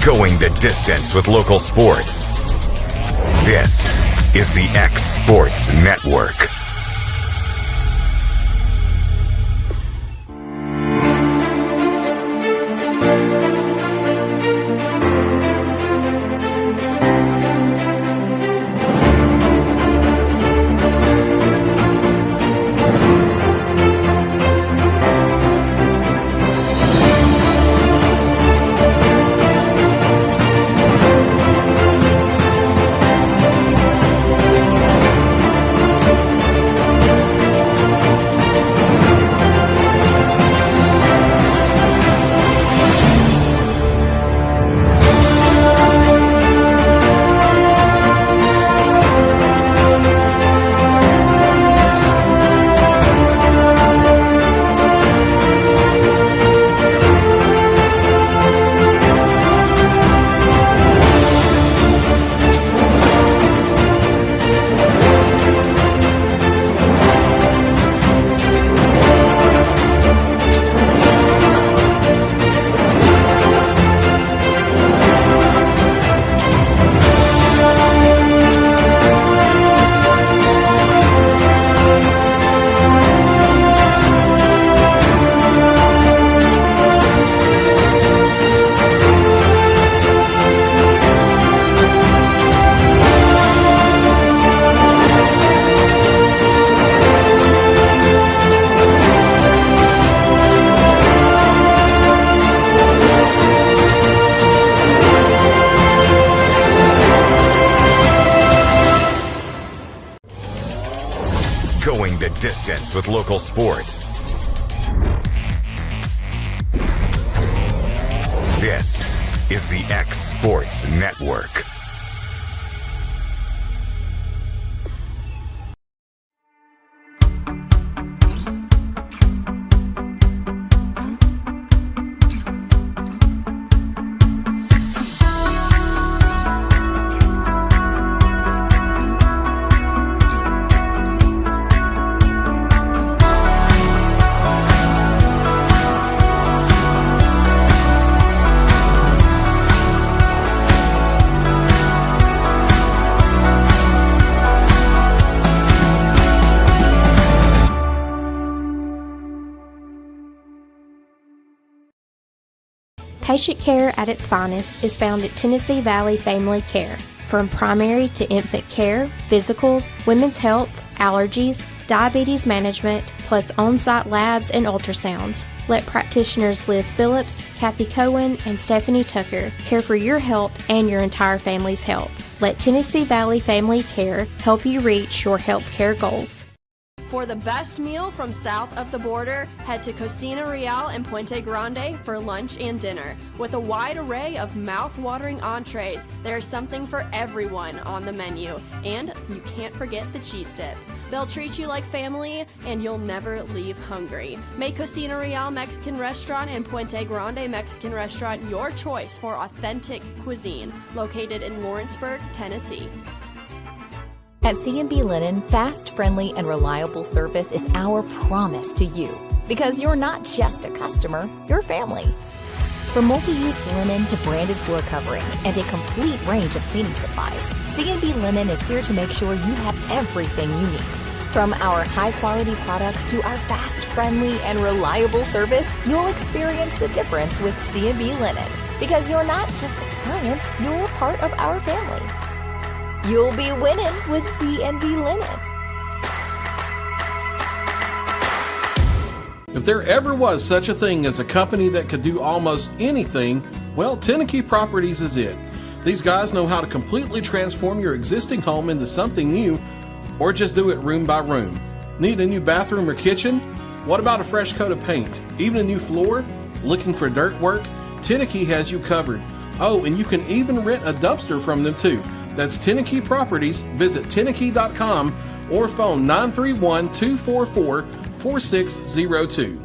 Going the distance with local sports. This is the X Sports Network. Going the distance with local sports. This is the X Sports Network. Patient care at its finest is found at Tennessee Valley Family Care. From primary to infant care, physicals, women's health, allergies, diabetes management, plus on-site labs and ultrasounds. Let practitioners Liz Phillips, Kathy Cohen, and Stephanie Tucker care for your health and your entire family's health. Let Tennessee Valley Family Care help you reach your health care goals. For the best meal from south of the border, head to Cocina Real in Puente Grande for lunch and dinner. With a wide array of mouth-watering entrees, there's something for everyone on the menu. And you can't forget the cheese dip. They'll treat you like family, and you'll never leave hungry. Make Cocina Real Mexican Restaurant and Puente Grande Mexican Restaurant your choice for authentic cuisine, located in Lawrenceburg, Tennessee. At C&B Linen, fast, friendly, and reliable service is our promise to you. Because you're not just a customer, you're family. From multi-use linen to branded floor coverings and a complete range of cleaning supplies, C&B Linen is here to make sure you have everything you need. From our high-quality products to our fast, friendly, and reliable service, you'll experience the difference with C&B Linen. Because you're not just a client, you're part of our family. You'll be winning with C&B Linen. If there ever was such a thing as a company that could do almost anything, well, Teneke Properties is it. These guys know how to completely transform your existing home into something new, or just do it room by room. Need a new bathroom or kitchen? What about a fresh coat of paint? Even a new floor? Looking for dirt work? Teneke has you covered. Oh, and you can even rent a dumpster from them too. That's Teneke Properties. Visit Teneke.com or phone 931-244-4602.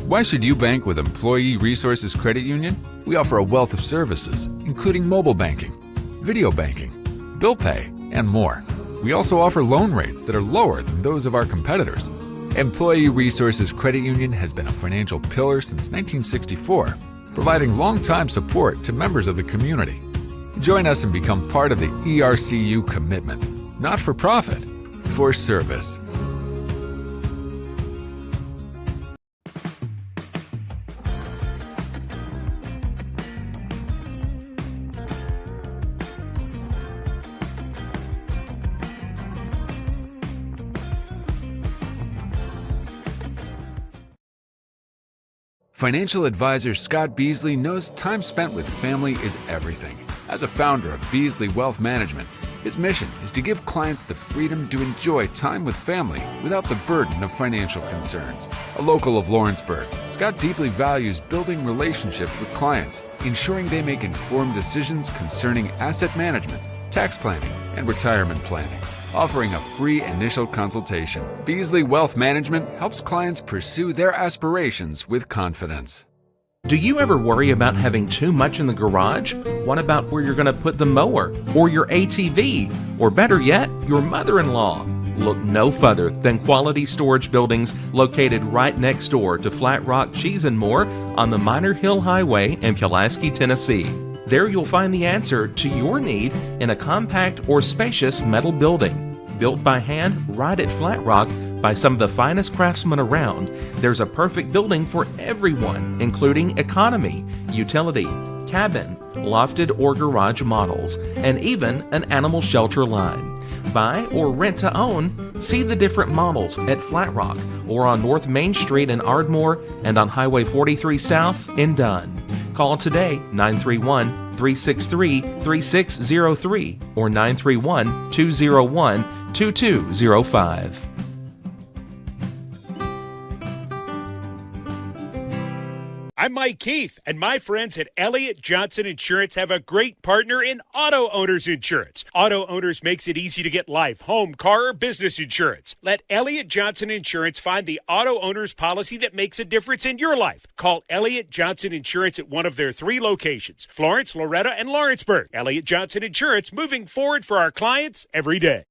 Why should you bank with Employee Resources Credit Union? We offer a wealth of services, including mobile banking, video banking, bill pay, and more. We also offer loan rates that are lower than those of our competitors. Employee Resources Credit Union has been a financial pillar since 1964, providing long-time support to members of the community. Join us and become part of the ERCU commitment, not for profit, for service. Financial advisor Scott Beasley knows time spent with family is everything. As a founder of Beasley Wealth Management, his mission is to give clients the freedom to enjoy time with family without the burden of financial concerns. A local of Lawrenceburg, Scott deeply values building relationships with clients, ensuring they make informed decisions concerning asset management, tax planning, and retirement planning. Offering a free initial consultation, Beasley Wealth Management helps clients pursue their aspirations with confidence. Do you ever worry about having too much in the garage? What about where you're going to put the mower, or your ATV, or better yet, your mother-in-law? Look no further than Quality Storage Buildings located right next door to Flat Rock Cheese and More on the Minor Hill Highway in Pulaski, Tennessee. There you'll find the answer to your need in a compact or spacious metal building. Built by hand right at Flat Rock by some of the finest craftsmen around, there's a perfect building for everyone, including economy, utility, cabin, lofted or garage models, and even an animal shelter line. Buy or rent to own, see the different models at Flat Rock or on North Main Street in Ardmore and on Highway 43 South in Dunn. Call today 931-363-3603 or 931-201-2205. I'm Mike Keith, and my friends at Elliott Johnson Insurance have a great partner in Auto Owners Insurance. Auto Owners makes it easy to get life, home, car, or business insurance. Let Elliott Johnson Insurance find the Auto Owners policy that makes a difference in your life. Call Elliott Johnson Insurance at one of their 3 locations, Florence, Loretto, and Lawrenceburg. Elliott Johnson Insurance, moving forward for our clients every day.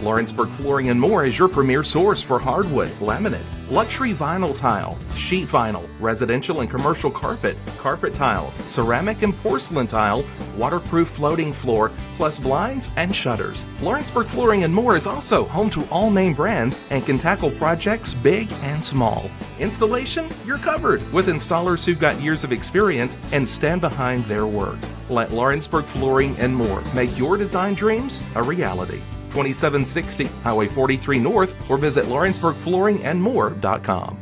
Lawrenceburg Flooring and More is your premier source for hardwood, laminate, luxury vinyl tile, sheet vinyl, residential and commercial carpet, carpet tiles, ceramic and porcelain tile, waterproof floating floor, plus blinds and shutters. Lawrenceburg Flooring and More is also home to all name brands and can tackle projects big and small. Installation? You're covered with installers who've got years of experience and stand behind their work. Let Lawrenceburg Flooring and More make your design dreams a reality. 2760 Highway 43 North or visit LawrenceburgFlooringandMore.com.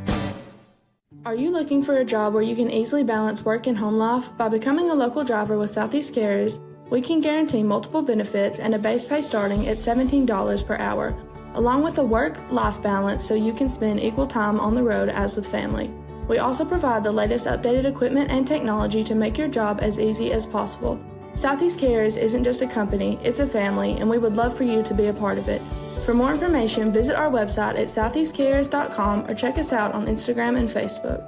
Are you looking for a job where you can easily balance work and home life? By becoming a local driver with Southeast Carriers, we can guarantee multiple benefits and a base pay starting at $17 per hour, along with a work-life balance so you can spend equal time on the road as with family. We also provide the latest updated equipment and technology to make your job as easy as possible. Southeast Carriers isn't just a company, it's a family, and we would love for you to be a part of it. For more information, visit our website at southeastcarriers.com or check us out on Instagram and Facebook.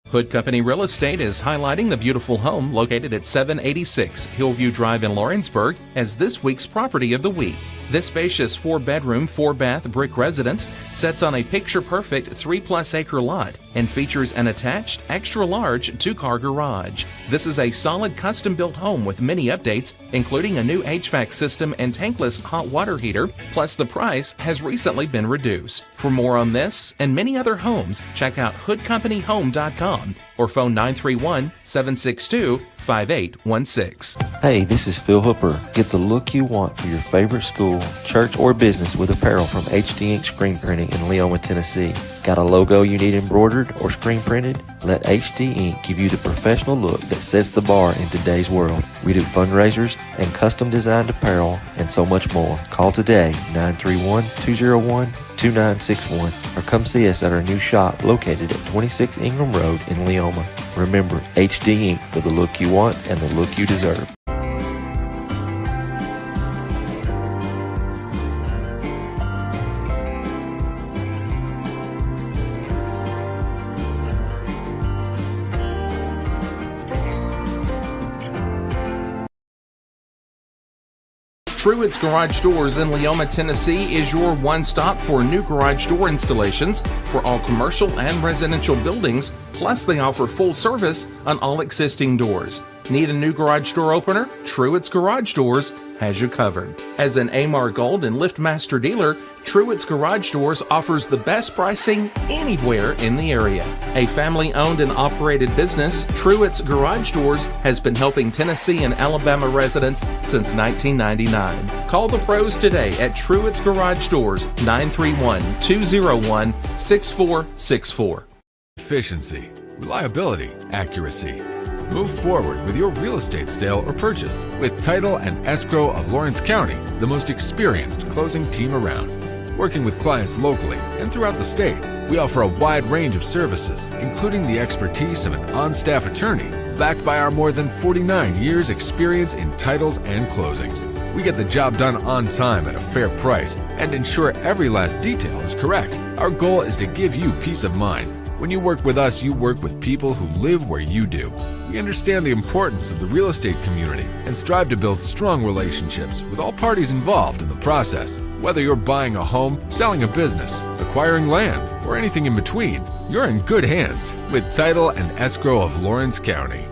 Hood Company Real Estate is highlighting the beautiful home located at 786 Hillview Drive in Lawrenceburg as this week's property of the week. This spacious 4-bedroom, 4-bath brick residence sits on a picture-perfect 3+ acre lot and features an attached, extra-large 2-car garage. This is a solid custom-built home with many updates, including a new HVAC system and tankless hot water heater, plus the price has recently been reduced. For more on this and many other homes, check out hoodcompanyhome.com or phone 931-762-5816. Hey, this is Phil Hooper. Get the look you want for your favorite school, church, or business with apparel from HD Ink Screen Printing in Leoma, Tennessee. Got a logo you need embroidered or screen printed? Let HD Ink give you the professional look that sets the bar in today's world. We do fundraisers and custom designed apparel and so much more. Call today, 931-201-2961, or come see us at our new shop located at 26 Ingram Road in Leoma. Remember, HD Ink for the look you want and the look you deserve. Truett's Garage Doors in Leoma, Tennessee is your one-stop for new garage door installations for all commercial and residential buildings, plus they offer full service on all existing doors. Need a new garage door opener? Truett's Garage Doors has you covered. As an Amar Gold and LiftMaster dealer, Truett's Garage Doors offers the best pricing anywhere in the area. A family-owned and operated business, Truett's Garage Doors has been helping Tennessee and Alabama residents since 1999. Call the pros today at Truett's Garage Doors, 931-201-6464. Efficiency, reliability, accuracy. Move forward with your real estate sale or purchase with Title and Escrow of Lawrence County, the most experienced closing team around. Working with clients locally and throughout the state, we offer a wide range of services, including the expertise of an on-staff attorney, backed by our more than 49 years experience in titles and closings. We get the job done on time at a fair price and ensure every last detail is correct. Our goal is to give you peace of mind. When you work with us, you work with people who live where you do. We understand the importance of the real estate community and strive to build strong relationships with all parties involved in the process. Whether you're buying a home, selling a business, acquiring land, or anything in between, you're in good hands with Title and Escrow of Lawrence County.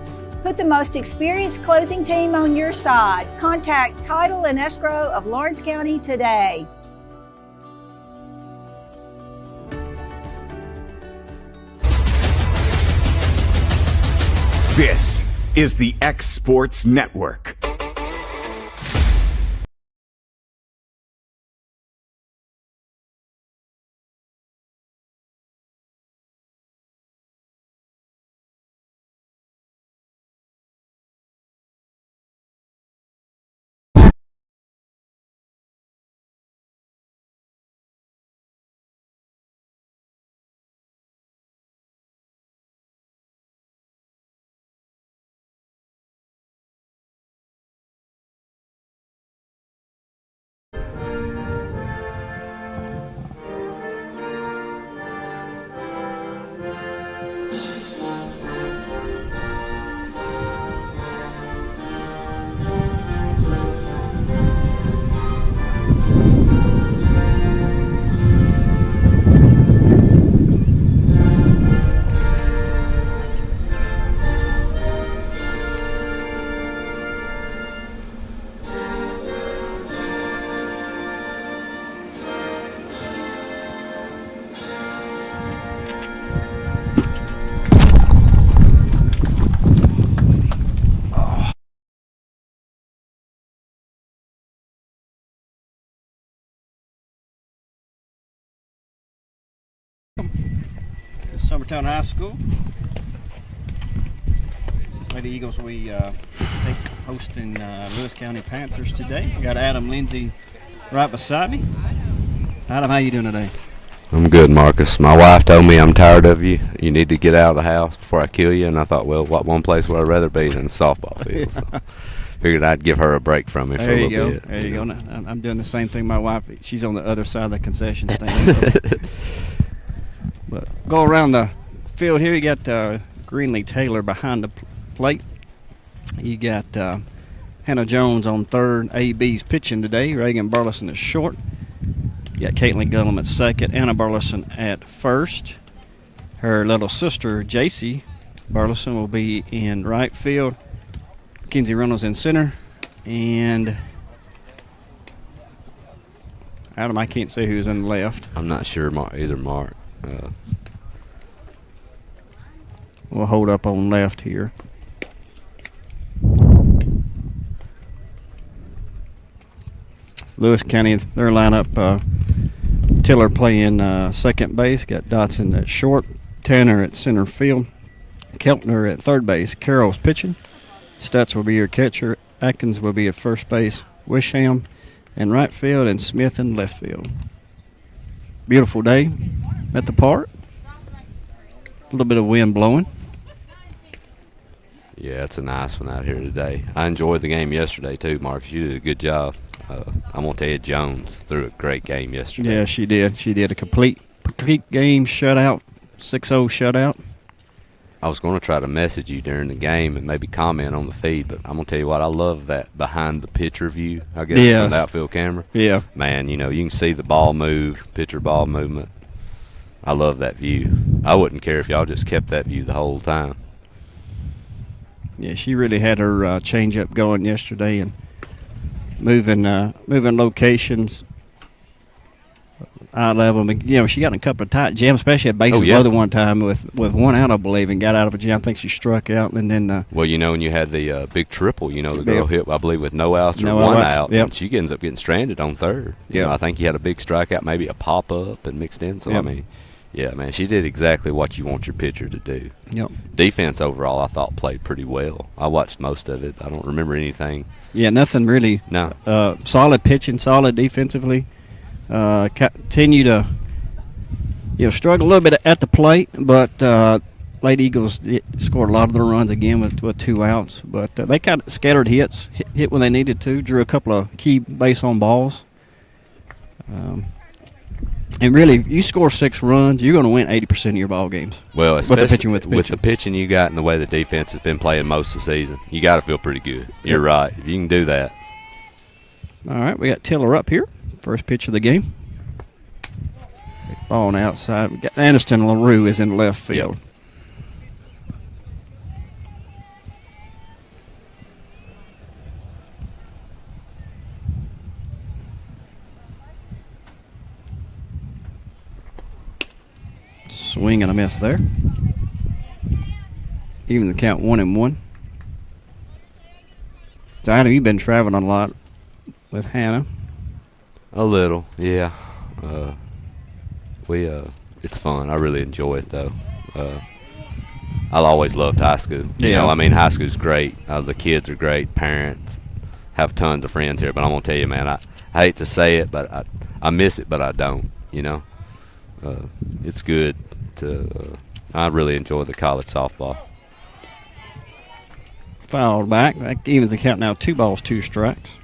Put the most experienced closing team on your side. Contact Title and Escrow of Lawrence County today. This is the X Sports Network. Summertown High School. Lady Eagles, we hosting Lewis County Panthers today. We got Adam Lindsay right beside me. Adam, how you doing today? I'm good, Marcus. My wife told me I'm tired of you. You need to get out of the house before I kill you. And I thought, well, what one place would I rather be than the softball field? So figured I'd give her a break from me for a little bit. There you go. I'm doing the same thing. My wife, she's on the other side of the concession stand. But go around the field here. You got Greenlee Taylor behind the plate. You got Hannah Jones on third. AB's pitching today. Reagan Burleson is short. You got Caitlin Gullum at second. Anna Burleson at first. Her little sister, JC Burleson, will be in right field. Mackenzie Reynolds in center. And Adam, I can't say who's in the left. I'm not sure either, Mark. We'll hold up on left here. Lewis County, their lineup, Tiller playing second base. Got Dotson at short. Tanner at center field. Keltner at third base. Carroll's pitching. Stutz will be your catcher. Atkins will be at first base. Wisham in right field, and Smith in left field. Beautiful day at the park. A little bit of wind blowing. Yeah, it's a nice one out here today. I enjoyed the game yesterday too, Marcus. You did a good job. I'm going to tell you, Jones threw a great game yesterday. Yeah, she did. She did a complete game shutout, 6-0 shutout. I was going to try to message you during the game and maybe comment on the feed, but I'm going to tell you what, I love that behind the pitcher view, I guess, from the outfield camera. Yeah. Man, you can see the ball move, pitcher ball movement. I love that view. I wouldn't care if y'all just kept that view the whole time. Yeah, she really had her changeup going yesterday and moving locations, eye level. She got in a couple of tight jams, especially at bases loaded one time with one out, I believe, and got out of a jam. I think she struck out, and then. Well, when you had the big triple, the girl hit, I believe, with no outs or one out. Yep. And she ends up getting stranded on third. Yeah, I think you had a big strikeout, maybe a pop up and mixed in. So yeah, man, she did exactly what you want your pitcher to do. Yep. Defense overall, I thought played pretty well. I watched most of it. I don't remember anything. Yeah, nothing really. No. Solid pitching, solid defensively. Continue to struggle a little bit at the plate, but Lady Eagles scored a lot of their runs again with 2 outs. But they kind of scattered hits, hit when they needed to, drew a couple of key base on balls. And really, if you score 6 runs, you're going to win 80% of your ball games. Well, especially with the pitching you got and the way the defense has been playing most of the season, you got to feel pretty good. You're right. If you can do that. All right, we got Tiller up here. First pitch of the game. Ball on the outside. We got Anderson LaRue is in left field. Yep. Swing and a miss there. Even the count 1-1. So, Adam, you've been traveling a lot with Hannah. A little, yeah. It's fun. I really enjoy it, though. I always loved high school. High school's great. The kids are great. Parents have tons of friends here. But I'm gonna tell you, man, I hate to say it, but I miss it, but I don't. It's good to. I really enjoy the college softball. Fouled back. That evens the count now. 2 balls, 2 strikes.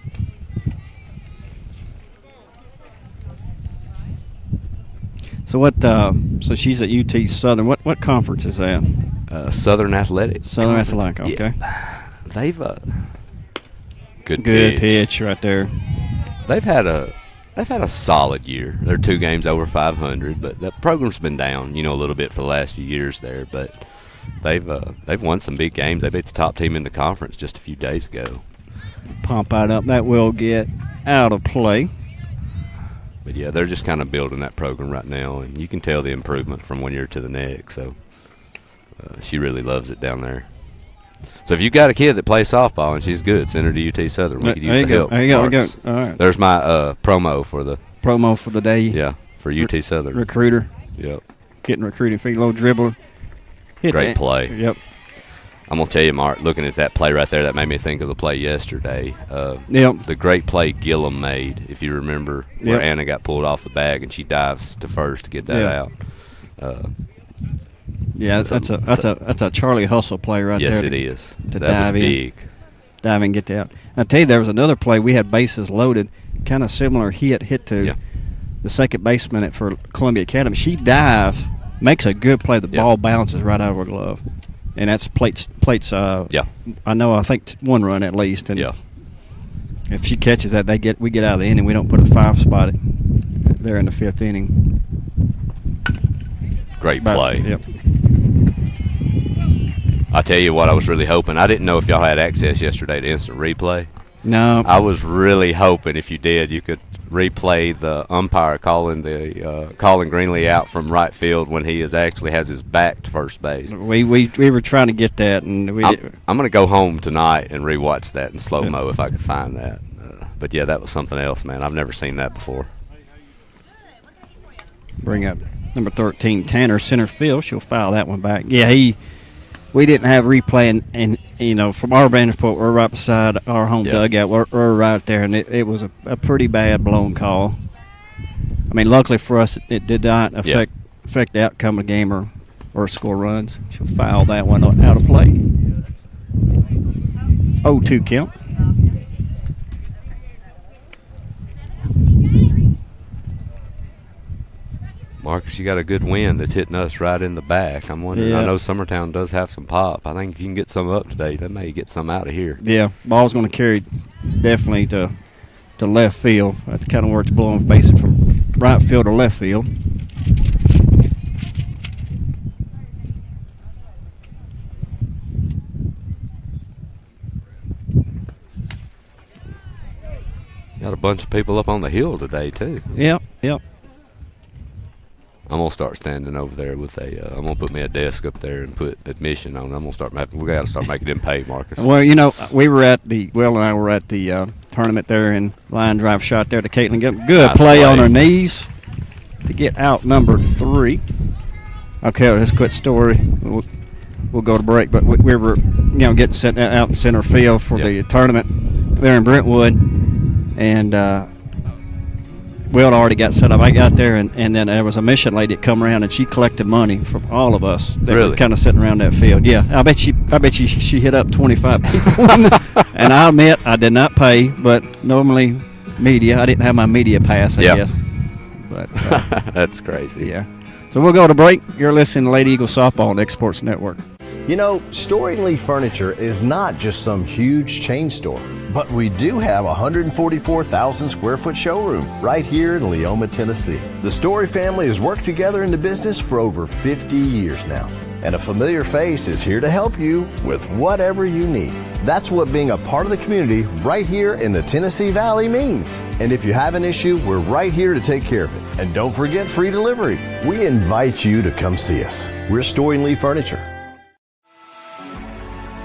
So what? So she's at UT Southern. What conference is that? Southern Athletics. Southern Athletics. Okay. Yeah. They've good pitch right there. They've had a solid year. They're 2 games over 500, but the program's been down, a little bit for the last few years there. But they've won some big games. They beat the top team in the conference just a few days ago. Pump that up. That will get out of play. But yeah, they're just kind of building that program right now, and you can tell the improvement from one year to the next. So she really loves it down there. So if you got a kid that plays softball and she's good, send her to UT Southern. We could use the help. There you go. All right. There's my promo for the day. Yeah, for UT Southern. Recruiter. Yep. Getting recruited for a little dribbler. Great play. Yep. I'm going to tell you, Mark, looking at that play right there, that made me think of the play yesterday. The great play Gillum made, if you remember, where Anna got pulled off the bag and she dives to first to get that out. That's a Charlie Hustle play right there. Yes, it is. That was big. Dive in and get out. And I tell you, there was another play. We had bases loaded, kind of similar hit to the second baseman for Columbia Academy. She dives, makes a good play. The ball bounces right out of her glove. And that's plates. I think 1 run at least. And If she catches that, we get out of the inning. We don't put a 5 spot there in the 5th inning. Great play. Yep. I tell you what, I was really hoping. I didn't know if y'all had access yesterday to instant replay. No. I was really hoping if you did, you could replay the umpire calling Greenlee out from right field when he actually has his back to first base. We were trying to get that, and I'm going to go home tonight and rewatch that in slow mo if I could find that. But yeah, that was something else, man. I've never seen that before. Bring up number 13, Tanner, center field. She'll foul that one back. Yeah, we didn't have replay, and from our vantage point, we're right beside our home dugout. We're right there, and it was a pretty bad blown call. I mean, luckily for us, it did not affect the outcome of the game or score runs. She'll foul that one out of play. 0-2 count. Marcus, you got a good wind that's hitting us right in the back. I'm wondering, Yeah. I know Summertown does have some pop. I think if you can get some up today, that may get some out of here. Yeah, ball's going to carry definitely to left field. That's kind of where it's blowing, basically from right field to left field. Got a bunch of people up on the hill today, too. Yep. I'm going to start standing over there with I'm going to put me a desk up there and put admission on. I'm going to start we got to start making them pay, Marcus. Well, Will and I were at the tournament there, and line drive shot there to Caitlin. Good Nice play on her knees to get out number 3. Okay, let's quit story. We'll go to break, but we were, getting set out in center field for the tournament there in Brentwood, and Will already got set up. I got there, and then there was a mission lady that come around, and she collected money from all of us that were kind of sitting around that field. Yeah, I bet she hit up 25 people. And I admit I did not pay, but normally media, I didn't have my media pass, I guess. But that's crazy. Yeah. So we'll go to break. You're listening to Lady Eagle Softball on Exports Network. Storing Lee Furniture is not just some huge chain store, but we do have a 144,000 square foot showroom right here in Leoma, Tennessee. The Story family has worked together in the business for over 50 years now, and a familiar face is here to help you with whatever you need. That's what being a part of the community right here in the Tennessee Valley means. And if you have an issue, we're right here to take care of it. And don't forget free delivery. We invite you to come see us. We're Storing Lee Furniture.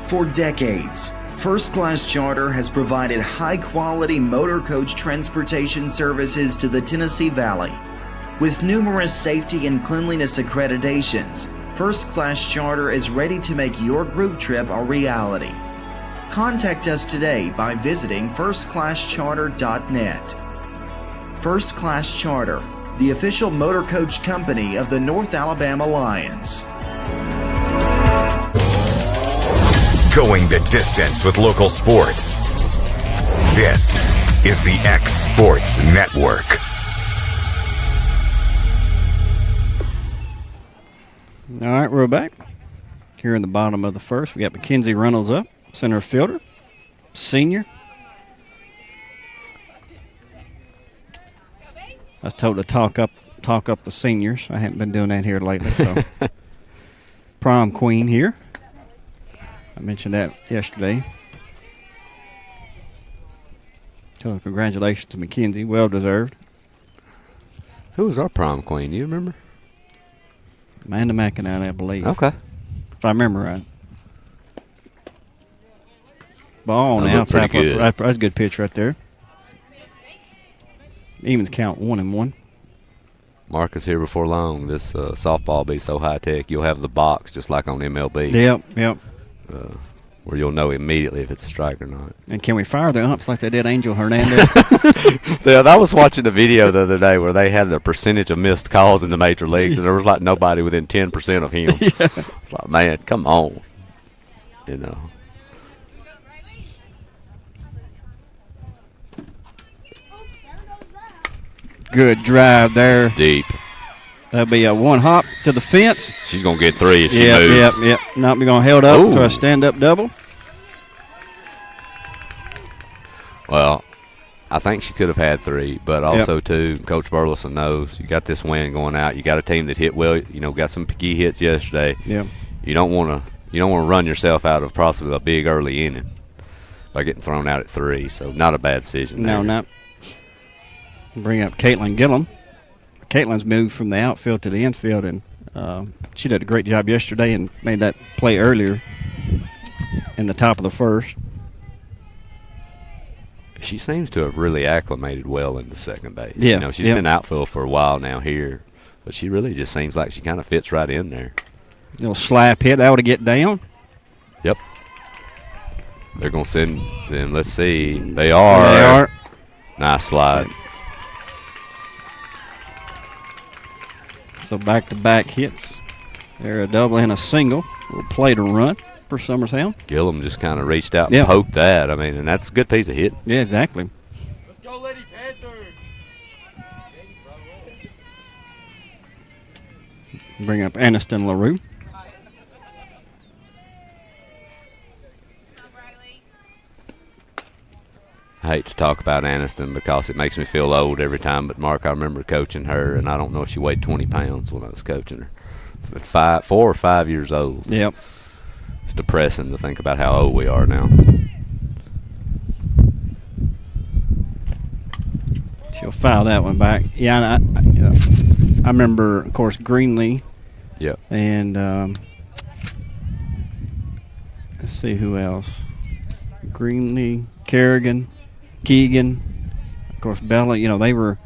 For decades, First Class Charter has provided high-quality motor coach transportation services to the Tennessee Valley. With numerous safety and cleanliness accreditations, First Class Charter is ready to make your group trip a reality. Contact us today by visiting firstclasscharter.net. First Class Charter, the official motor coach company of the North Alabama Lions. Going the distance with local sports. This is the X Sports Network. All right, we're back. Here in the bottom of the first, we got Mackenzie Reynolds up, center fielder, senior. I was told to talk up the seniors. I haven't been doing that here lately. So, prom queen here. I mentioned that yesterday. So congratulations to Mackenzie. Well deserved. Who was our prom queen? You remember? Amanda McIntyre, I believe. Okay. If I remember right. Ball on the outside. That's a good pitch right there. Evens count 1-1. Marcus, here before long, this softball be so high tech, you'll have the box just like on MLB. Yep. Where you'll know immediately if it's a strike or not. And can we fire the umps like they did Angel Hernandez? Yeah, I was watching a video the other day where they had the percentage of missed calls in the major leagues, and there was like nobody within 10% of him. Yeah. It's like, man, come on. Good drive there. It's deep. That'll be a one hop to the fence. She's going to get 3 if she moves. Yep. Not going to held up to a stand-up double. Well, I think she could have had 3, but also too, Coach Burleson knows you got this win going out. You got a team that hit well. Got some key hits yesterday. Yeah. You don't want to run yourself out of possibly a big early inning by getting thrown out at 3. So not a bad decision. No, there. not. Bring up Caitlin Gillum. Caitlin's moved from the outfield to the infield, and she did a great job yesterday and made that play earlier in the top of the first. She seems to have really acclimated well into second base. Yeah. She's been outfield for a while now here, but she really just seems like she kind of fits right in there. Little slap hit. That would get down. Yep. They're going to send them. Let's see. They are. Nice slide. So back-to-back hits. They're a double and a single. We'll play to run for Summertown. Gillum just kind of reached out and poked that. I mean, and that's a good piece of hit. Yeah, exactly. Let's go, Lady Panther. Bring up Aniston LaRue. I hate to talk about Aniston because it makes me feel old every time, but Mark, I remember coaching her, and I don't know if she weighed 20 pounds when I was coaching her. 4 or 5 years old. Yep. It's depressing to think about how old we are now. She'll foul that one back. Yeah, I remember, of course, Greenlee. Yep. And let's see who else. Greenlee, Kerrigan, Keegan, of course, Bella. They were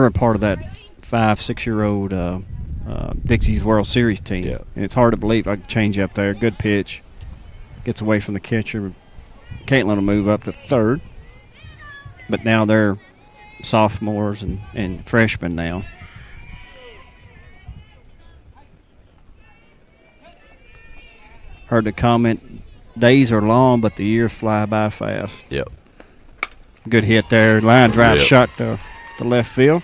a part of that 5-6-year-old Dixie's World Series team. Yeah. And it's hard to believe. I change up there. Good pitch. Gets away from the catcher. Caitlin will move up to third. But now they're sophomores and freshmen now. Heard the comment, days are long, but the years fly by fast. Yep. Good hit there. Line drive shot to left field.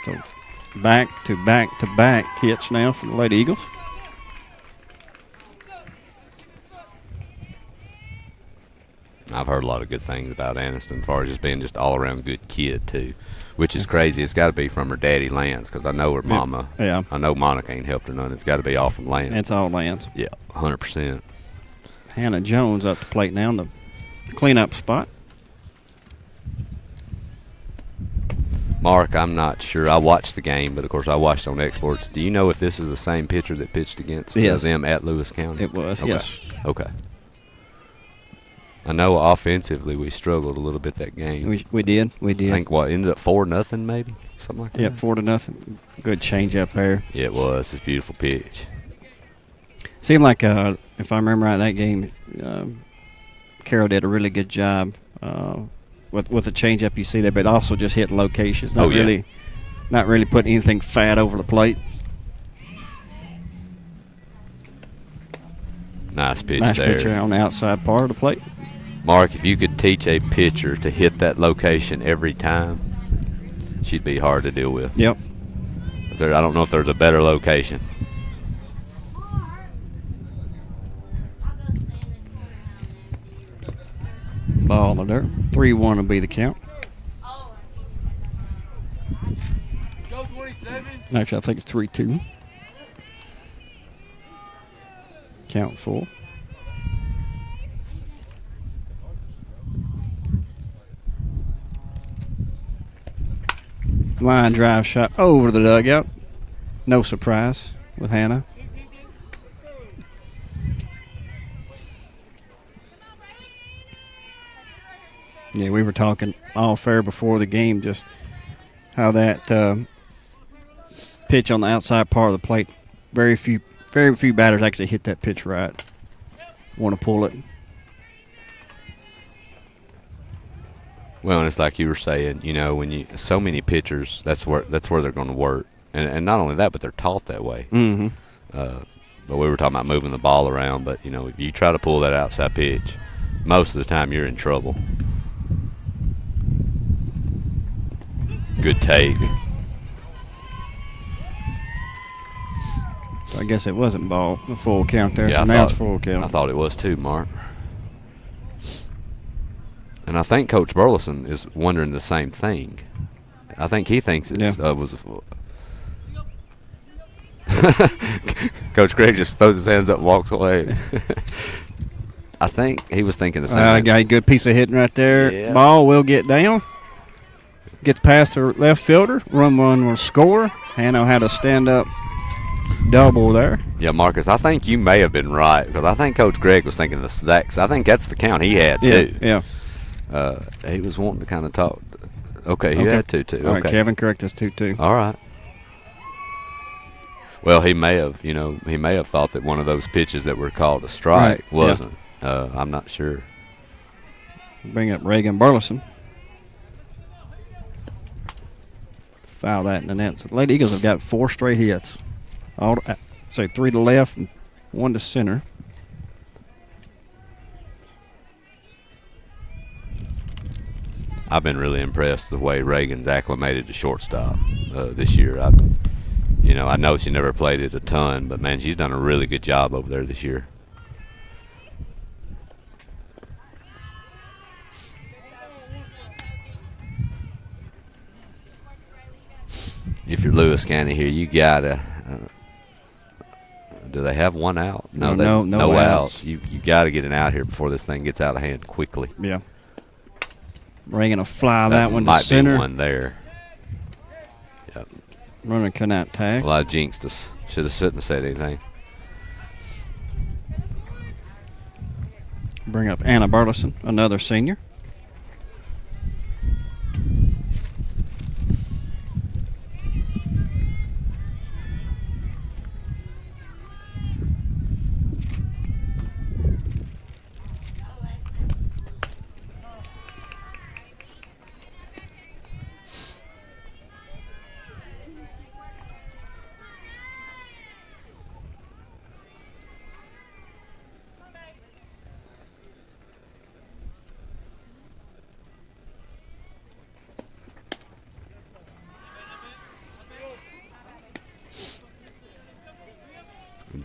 So back to back hits now for the Lady Eagles. I've heard a lot of good things about Aniston as far as just being just all-around good kid, too, which is crazy. It's got to be from her daddy, Lance, because I know her mama. Yeah. I know Monica ain't helped her none. It's got to be all from Lance. It's all Lance. Yeah, 100%. Hannah Jones up to plate now in the cleanup spot. Mark, I'm not sure. I watched the game, but, of course, I watched on exports. Do you know if this is the same pitcher that pitched against them at Lewis County? It was, okay. Yes. Okay. I know offensively we struggled a little bit that game. We did. I think ended up 4-0 maybe, something like that. Yeah, 4-0. Good change up there. Yeah, it was. It's a beautiful pitch. Seemed like if I remember right, that game, Carol did a really good job with the change up you see there, but also just hitting locations. Not really putting anything fat over the plate. Nice pitch nice there. Nice pitch on the outside part of the plate. Mark, if you could teach a pitcher to hit that location every time, she'd be hard to deal with. Yep. I don't know if there's a better location. Ball in the dirt. 3-1 will be the count. Go 27. Actually, I think it's 3-2. Count full. Line drive shot over the dugout. No surprise with Hannah. Yeah, we were talking all fair before the game, just how that pitch on the outside part of the plate, very few batters actually hit that pitch right. Want to pull it. Well, and it's like you were saying, when so many pitchers, that's where they're going to work, and not only that, but they're taught that way. Mm-hmm. But we were talking about moving the ball around, but if you try to pull that outside pitch, most of the time you're in trouble. Good take. I guess it wasn't ball, the full count there, yeah, so now it's full count. I thought it was too, Mark. And I think Coach Burleson is wondering the same thing. I think he thinks it was. Coach Gregg just throws his hands up and walks away. I think he was thinking the same thing. Got a good piece of hitting right there. Yeah. Ball will get down. Gets past the left fielder. Run will score. Hannah had a stand-up double there. Yeah, Marcus, I think you may have been right because I think Coach Gregg was thinking the exact. I think that's the count he had too. Yeah. He was wanting to kind of talk. Okay, he had 2-2. All right, Kevin, correct us 2-2. All right. Well, he may have thought that one of those pitches that were called a strike wasn't. Yeah. I'm not sure. Bring up Reagan Burleson. Foul that in the net. So the Lady Eagles have got 4 straight hits. Say 3 to left and 1 to center. I've been really impressed the way Reagan's acclimated to shortstop this year. I know she never played it a ton, but man, she's done a really good job over there this year. If you're Lewis County here, you gotta. Do they have one out? No outs. You gotta get an out here before this thing gets out of hand quickly. Yeah. Reagan will fly that one to might center. Be one there. Yep. Runner cannot tag. Well, I jinxed us. Should have sit and said anything. Bring up Anna Burleson, another senior.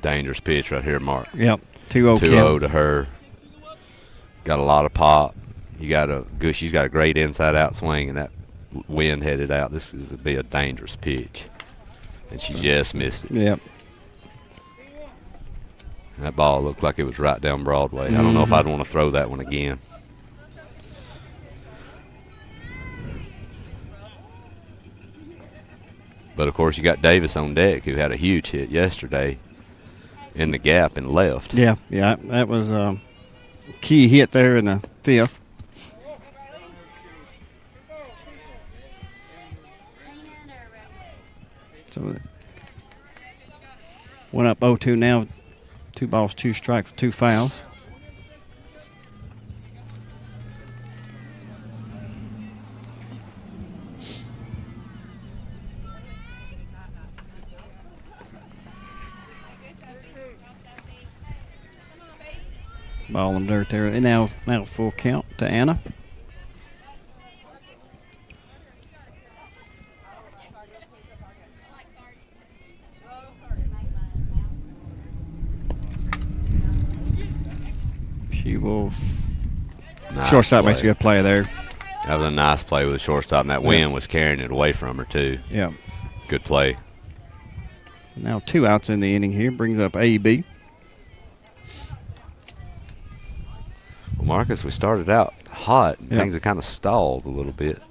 Dangerous pitch right here, Mark. Yep, 2-0 2-0 to her. Got a lot of pop. She's got a great inside-out swing, and that wind headed out. This is to be a dangerous pitch, and she just missed it. Yep. That ball looked like it was right down Broadway. I don't know if I'd want to throw that one again. But, of course, you got Davis on deck, who had a huge hit yesterday in the gap and left. Yeah, that was a key hit there in the 5th. So went up 0-2 now. 2 balls, 2 strikes, 2 fouls. Ball in the dirt there. And now full count to Anna. She will. Shortstop makes a good play there. That was a nice play with the shortstop, and that wind was carrying it away from her, too. Yeah. Good play. Now 2 outs in the inning here. Brings up A.B. Well, Marcus, we started out hot. And things have kind of stalled a little bit.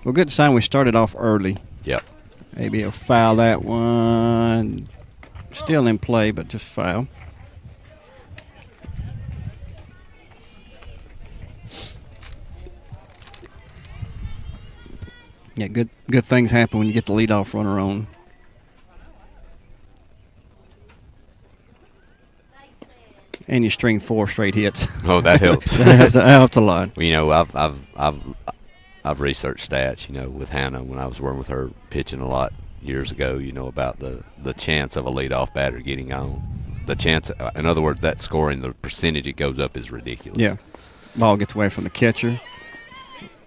Well, good sign we started off early. Yep. Maybe he'll foul that one. Still in play, but just foul. Yeah, good things happen when you get the leadoff runner on. And you string 4 straight hits. Oh, that helps. that helps a lot. Well, you know, I've researched stats, you know, with Hannah when I was working with her pitching a lot years ago, you know, about the chance of a leadoff batter getting on. The chance, in other words, that scoring, the percentage it goes up is ridiculous. Yeah. Ball gets away from the catcher.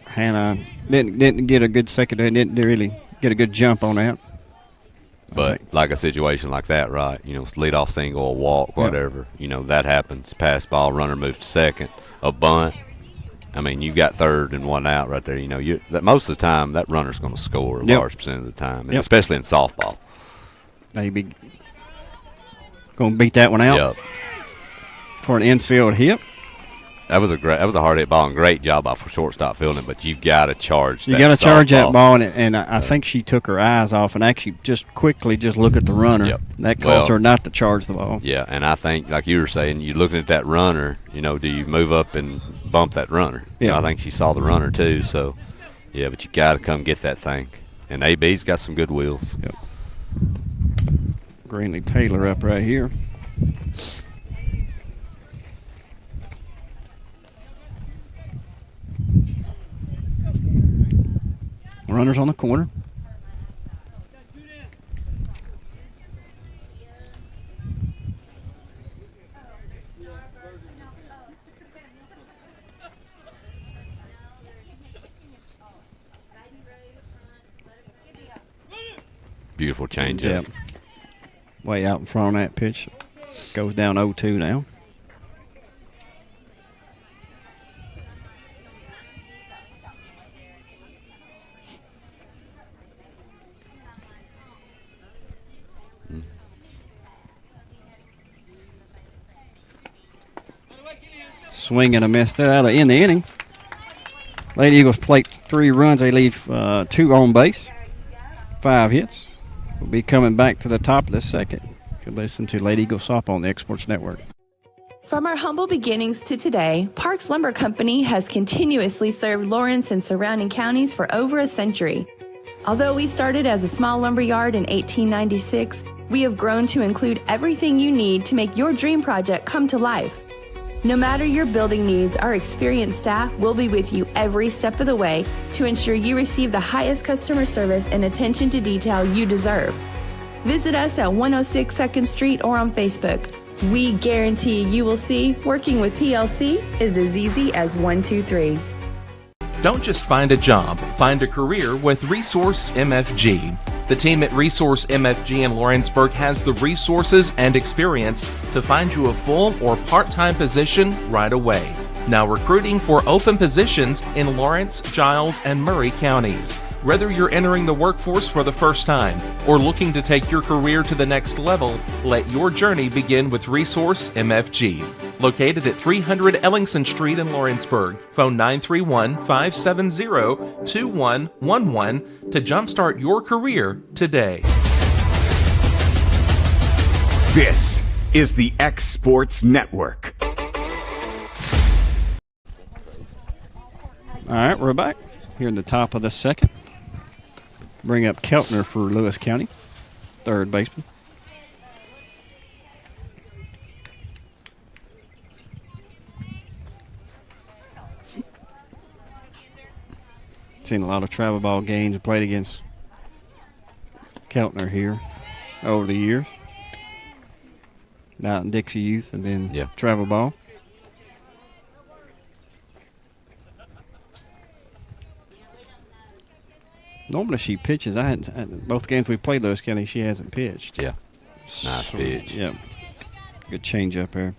Hannah didn't get a good second. Didn't really get a good jump on that. But like a situation like that, right? Lead off single, a walk, whatever. That happens. Pass ball, runner moves to second, a bunt. I mean, you got third and one out right there. That most of the time that runner's going to score a large percent of the time, and especially in softball. Maybe going to beat that one out for an infield hit. That was a hard hit ball and great job off for shortstop fielding, but you've got to charge. You got to charge that ball, and I think she took her eyes off and actually just quickly look at the runner. Yep. That caused her not to charge the ball. Yeah, and I think like you were saying, you're looking at that runner. Do you move up and bump that runner? Yeah, I think she saw the runner too. So yeah, but you got to come get that thing. And AB's got some good wheels. Yep. Greenlee Taylor up right here. Runners on the corner. Beautiful change up. Way out in front of that pitch. Goes down 0-2 now. Swing and a miss there out of in the inning. Lady Eagles plate 3 runs. They leave 2 on base. 5 hits. We'll be coming back to the top of the second. You can listen to Lady Eagle Softball on the Exports Network. From our humble beginnings to today, Parks Lumber Company has continuously served Lawrence and surrounding counties for over a century. Although we started as a small lumber yard in 1896, we have grown to include everything you need to make your dream project come to life. No matter your building needs, our experienced staff will be with you every step of the way to ensure you receive the highest customer service and attention to detail you deserve. Visit us at 106 2nd Street or on Facebook. We guarantee you will see working with PLC is as easy as 1, 2, 3. Don't just find a job, find a career with Resource MFG. The team at Resource MFG in Lawrenceburg has the resources and experience to find you a full or part-time position right away. Now recruiting for open positions in Lawrence, Giles, and Murray counties. Whether you're entering the workforce for the first time or looking to take your career to the next level, let your journey begin with Resource MFG. Located at 300 Ellingson Street in Lawrenceburg. Phone 931-570-2111 to jumpstart your career today. This is the X Sports Network. All right, we're back here in the top of the second. Bring up Keltner for Lewis County, third baseman. Seen a lot of travel ball games played against Keltner here over the years. Out in Dixie Youth and then travel ball. Normally she pitches. I hadn't both games we played Lewis County. She hasn't pitched. Yeah, nice pitch. Yeah, good change up there.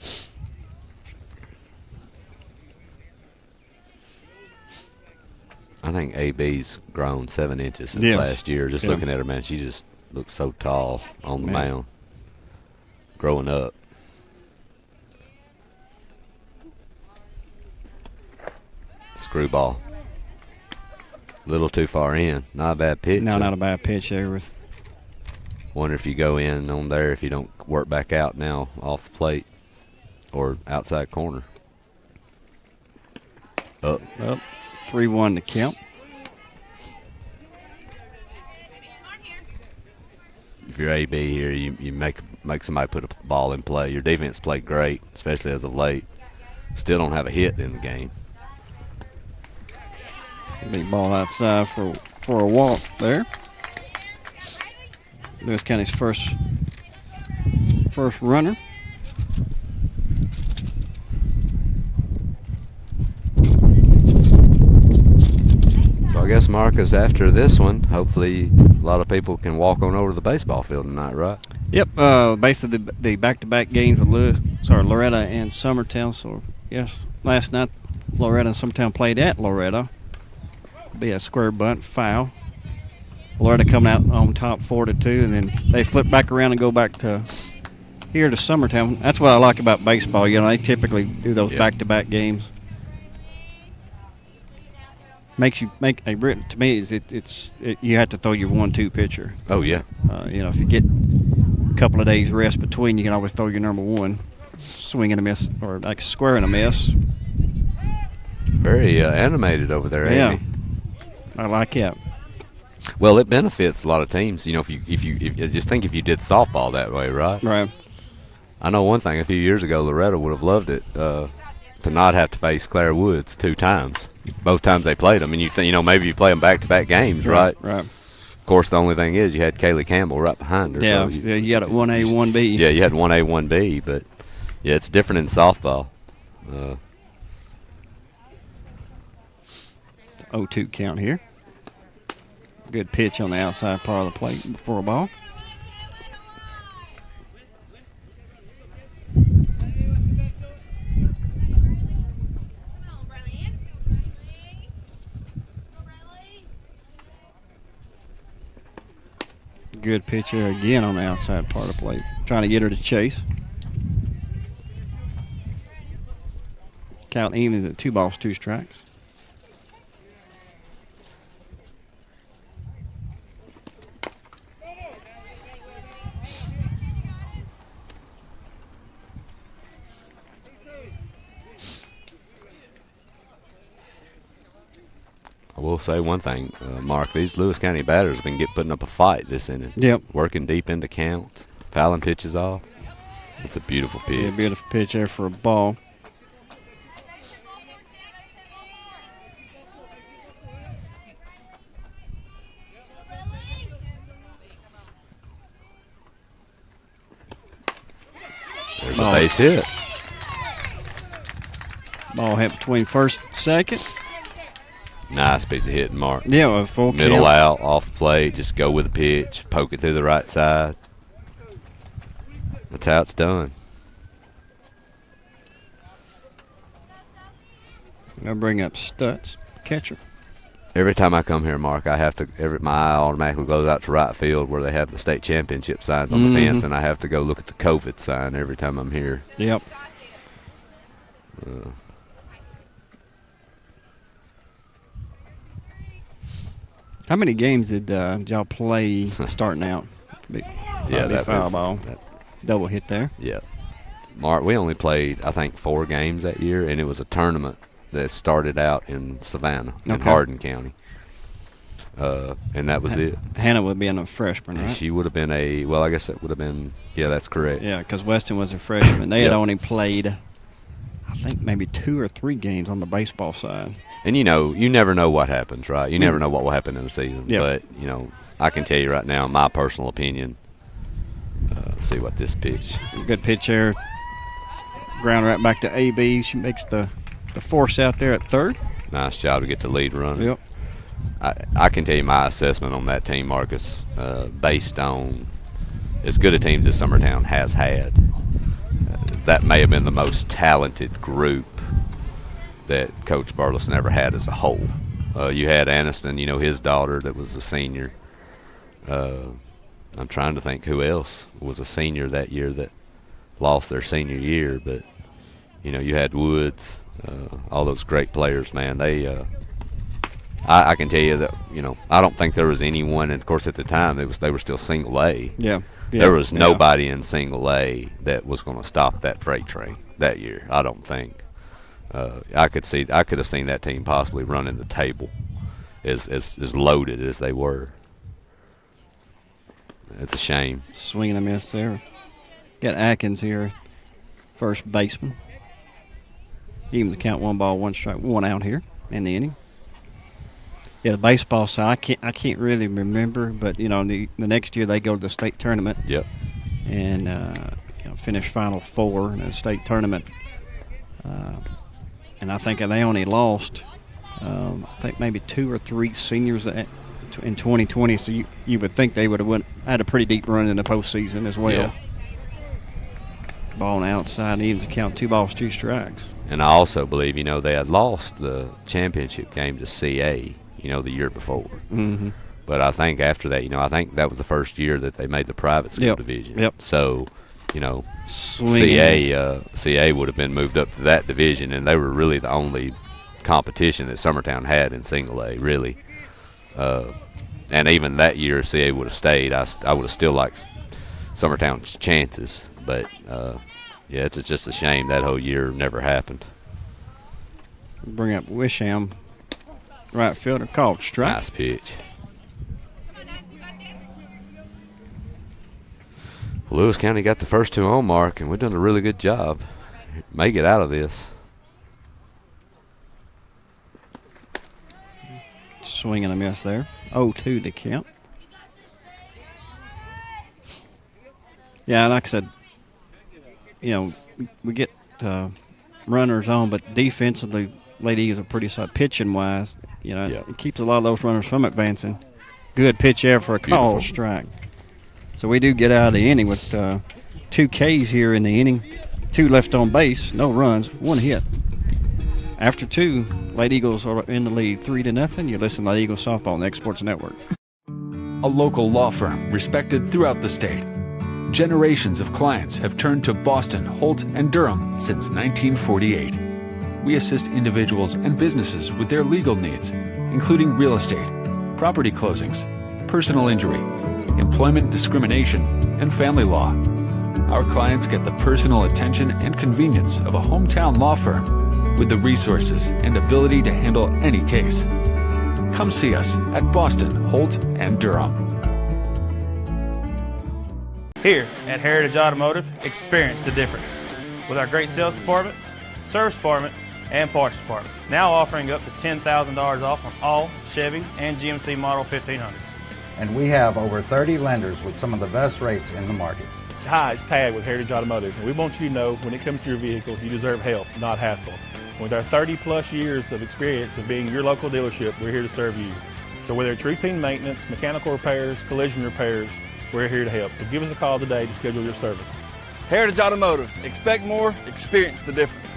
I think AB's grown 7 inches since last year. Just looking at her, man, she just looks so tall on the mound. Growing up. Screwball. Little too far in. Not a bad pitch. No, not a bad pitch there. Wonder if you go in on there if you don't work back out now off the plate or outside corner. Up. 3-1 to count. If you're AB here, you make somebody put a ball in play. Your defense played great, especially as of late. Still don't have a hit in the game. Big ball outside for a walk there. Lewis County's first runner. So I guess, Marcus, after this one, hopefully lot of people can walk on over to the baseball field tonight, right? Yep. Basically, the back-to-back games with Loretta and Summertown. So, yes, last night Loretta and Summertown played at Loretta. Be a square bunt foul. Loretta coming out on top 4-2, and then they flip back around and go back to here to Summertown. That's what I like about baseball. You know, they typically do those back-to-back games. To me, you have to throw your 1-2 pitcher. Oh yeah. You know, if you get a couple of days rest between, you can always throw your number one, swing and a miss, or like square and a miss. Very animated over there, Amy. I like it. Well, it benefits a lot of teams. You know, if you just think if you did softball that way, right? Right. I know one thing. A few years ago, Loretta would have loved it to not have to face Claire Woods 2 times. Both times they played them, and you know, maybe you play them back-to-back games, right? Right. Of course, the only thing is you had Kaylee Campbell right behind her. Yeah, so you got it 1A, 1B. Yeah, you had 1A, 1B, but yeah, it's different in softball. 0-2 count here. Good pitch on the outside part of the plate for a ball. Good pitch here again on the outside part of the plate. Trying to get her to chase. Count even at 2 balls, 2 strikes. I will say one thing, Mark. These Lewis County batters have been putting up a fight this inning. Yep. Working deep into counts, fouling pitches off. It's a beautiful pitch. Yeah, beautiful pitch there for a ball. There's a base hit. Ball hit between first and second. Nice piece of hitting, Mark. Yeah, well, full middle count. out, off plate, just go with the pitch, poke it through the right side. That's how it's done. I'll bring up Stutz, catcher. Every time I come here, Mark, I have to. My eye automatically goes out to right field where they have the state championship signs on the fence, and I have to go look at the COVID sign every time I'm here. Yep. How many games did y'all play starting out? Yeah, that foul was, ball. Double hit there. Yeah. Mark, we only played, I think, 4 games that year, and it was a tournament that started out in Savannah, in Hardin County. And that was it. Hannah would be a freshman, right? She would have been I guess that would have been, yeah, that's correct. Yeah, because Weston was a freshman. They had only played, I think, maybe 2 or 3 games on the baseball side. And, you know, you never know what happens, right? You never know what will happen in a season. Yep. But, you know, I can tell you right now, my personal opinion, let's see what this pitch. Good pitch there. Ground right back to AB. She makes the force out there at third. Nice job to get the lead runner. Yep. I can tell you my assessment on that team, Marcus, based on as good a team as Summertown has had. That may have been the most talented group that Coach Burleson ever had as a whole. You had Aniston, you know, his daughter that was a senior. I'm trying to think who else was a senior that year that lost their senior year, but, you know, you had Woods, all those great players, man. They I can tell you that, you know, I don't think there was anyone, and of course at the time they were still single A. Yeah. There was nobody in single A that was going to stop that freight train that year, I don't think. I could have seen that team possibly running the table as loaded as they were. It's a shame. Swing and a miss there. Got Atkins here, first baseman. Evens the count, 1 ball, 1 strike, 1 out here in the inning. Yeah, the baseball side, I can't really remember, but, you know, the next year they go to the state tournament. Yep. And finish Final 4 in the state tournament. And I think they only lost, I think maybe 2 or 3 seniors, in 2020, so you would think they would have had a pretty deep run in the postseason as well. Yeah. Ball on the outside, needing to count 2 balls, 2 strikes. And I also believe, they had lost the championship game to CA, the year before. Mm-hmm. But I think after that, I think that was the first year that they made the private school division. Yep. So, CA would have been moved up to that division, and they were really the only competition that Summertown had in single A, really. And even that year, if CA would have stayed, I would have still liked Summertown's chances. But, it's just a shame that whole year never happened. Bring up Wisham, right fielder, called strike. Nice pitch. Lewis County got the first 2 on mark, and we've done a really good job. May get out of this. Swing and a miss there. 0-2 the count. Yeah, like I said, we get runners on, but defensively, Lady Eagles are pretty solid. Pitching-wise, it keeps a lot of those runners from advancing. Good pitch there for a call strike. So we do get out of the inning with 2 Ks here in the inning. 2 left on base, no runs, 1 hit. After 2, Lady Eagles are in the lead 3-0. You listen to Lady Eagles Softball on the X Sports Network. A local law firm respected throughout the state. Generations of clients have turned to Boston, Holt, and Durham since 1948. We assist individuals and businesses with their legal needs, including real estate, property closings, personal injury, employment discrimination, and family law. Our clients get the personal attention and convenience of a hometown law firm with the resources and ability to handle any case. Come see us at Boston, Holt, and Durham. Here at Heritage Automotive, experience the difference with our great sales department, service department, and parts department. Now offering up to $10,000 off on all Chevy and GMC Model 1500s. And we have over 30 lenders with some of the best rates in the market. Hi, it's Tag with Heritage Automotive, and we want you to know when it comes to your vehicle, you deserve help, not hassle. With our 30-plus years of experience of being your local dealership, we're here to serve you. So whether it's routine maintenance, mechanical repairs, collision repairs, we're here to help. So give us a call today to schedule your service. Heritage Automotive. Expect more, experience the difference.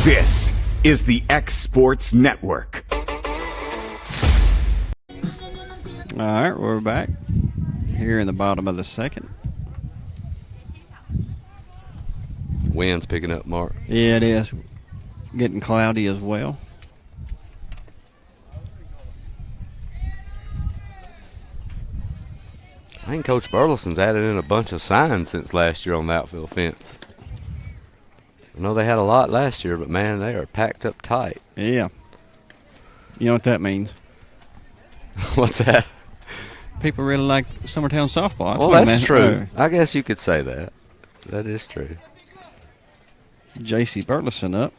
This is the X Sports Network. All right, we're back here in the bottom of the second. Wind's picking up, Mark. Yeah, it is. Getting cloudy as well. I think Coach Burleson's added in a bunch of signs since last year on the outfield fence. I know they had a lot last year, but, man, they are packed up tight. Yeah. You know what that means? What's that? People really like Summertown softball. Well, that's true. I guess you could say that. That is true. J.C. Burleson up.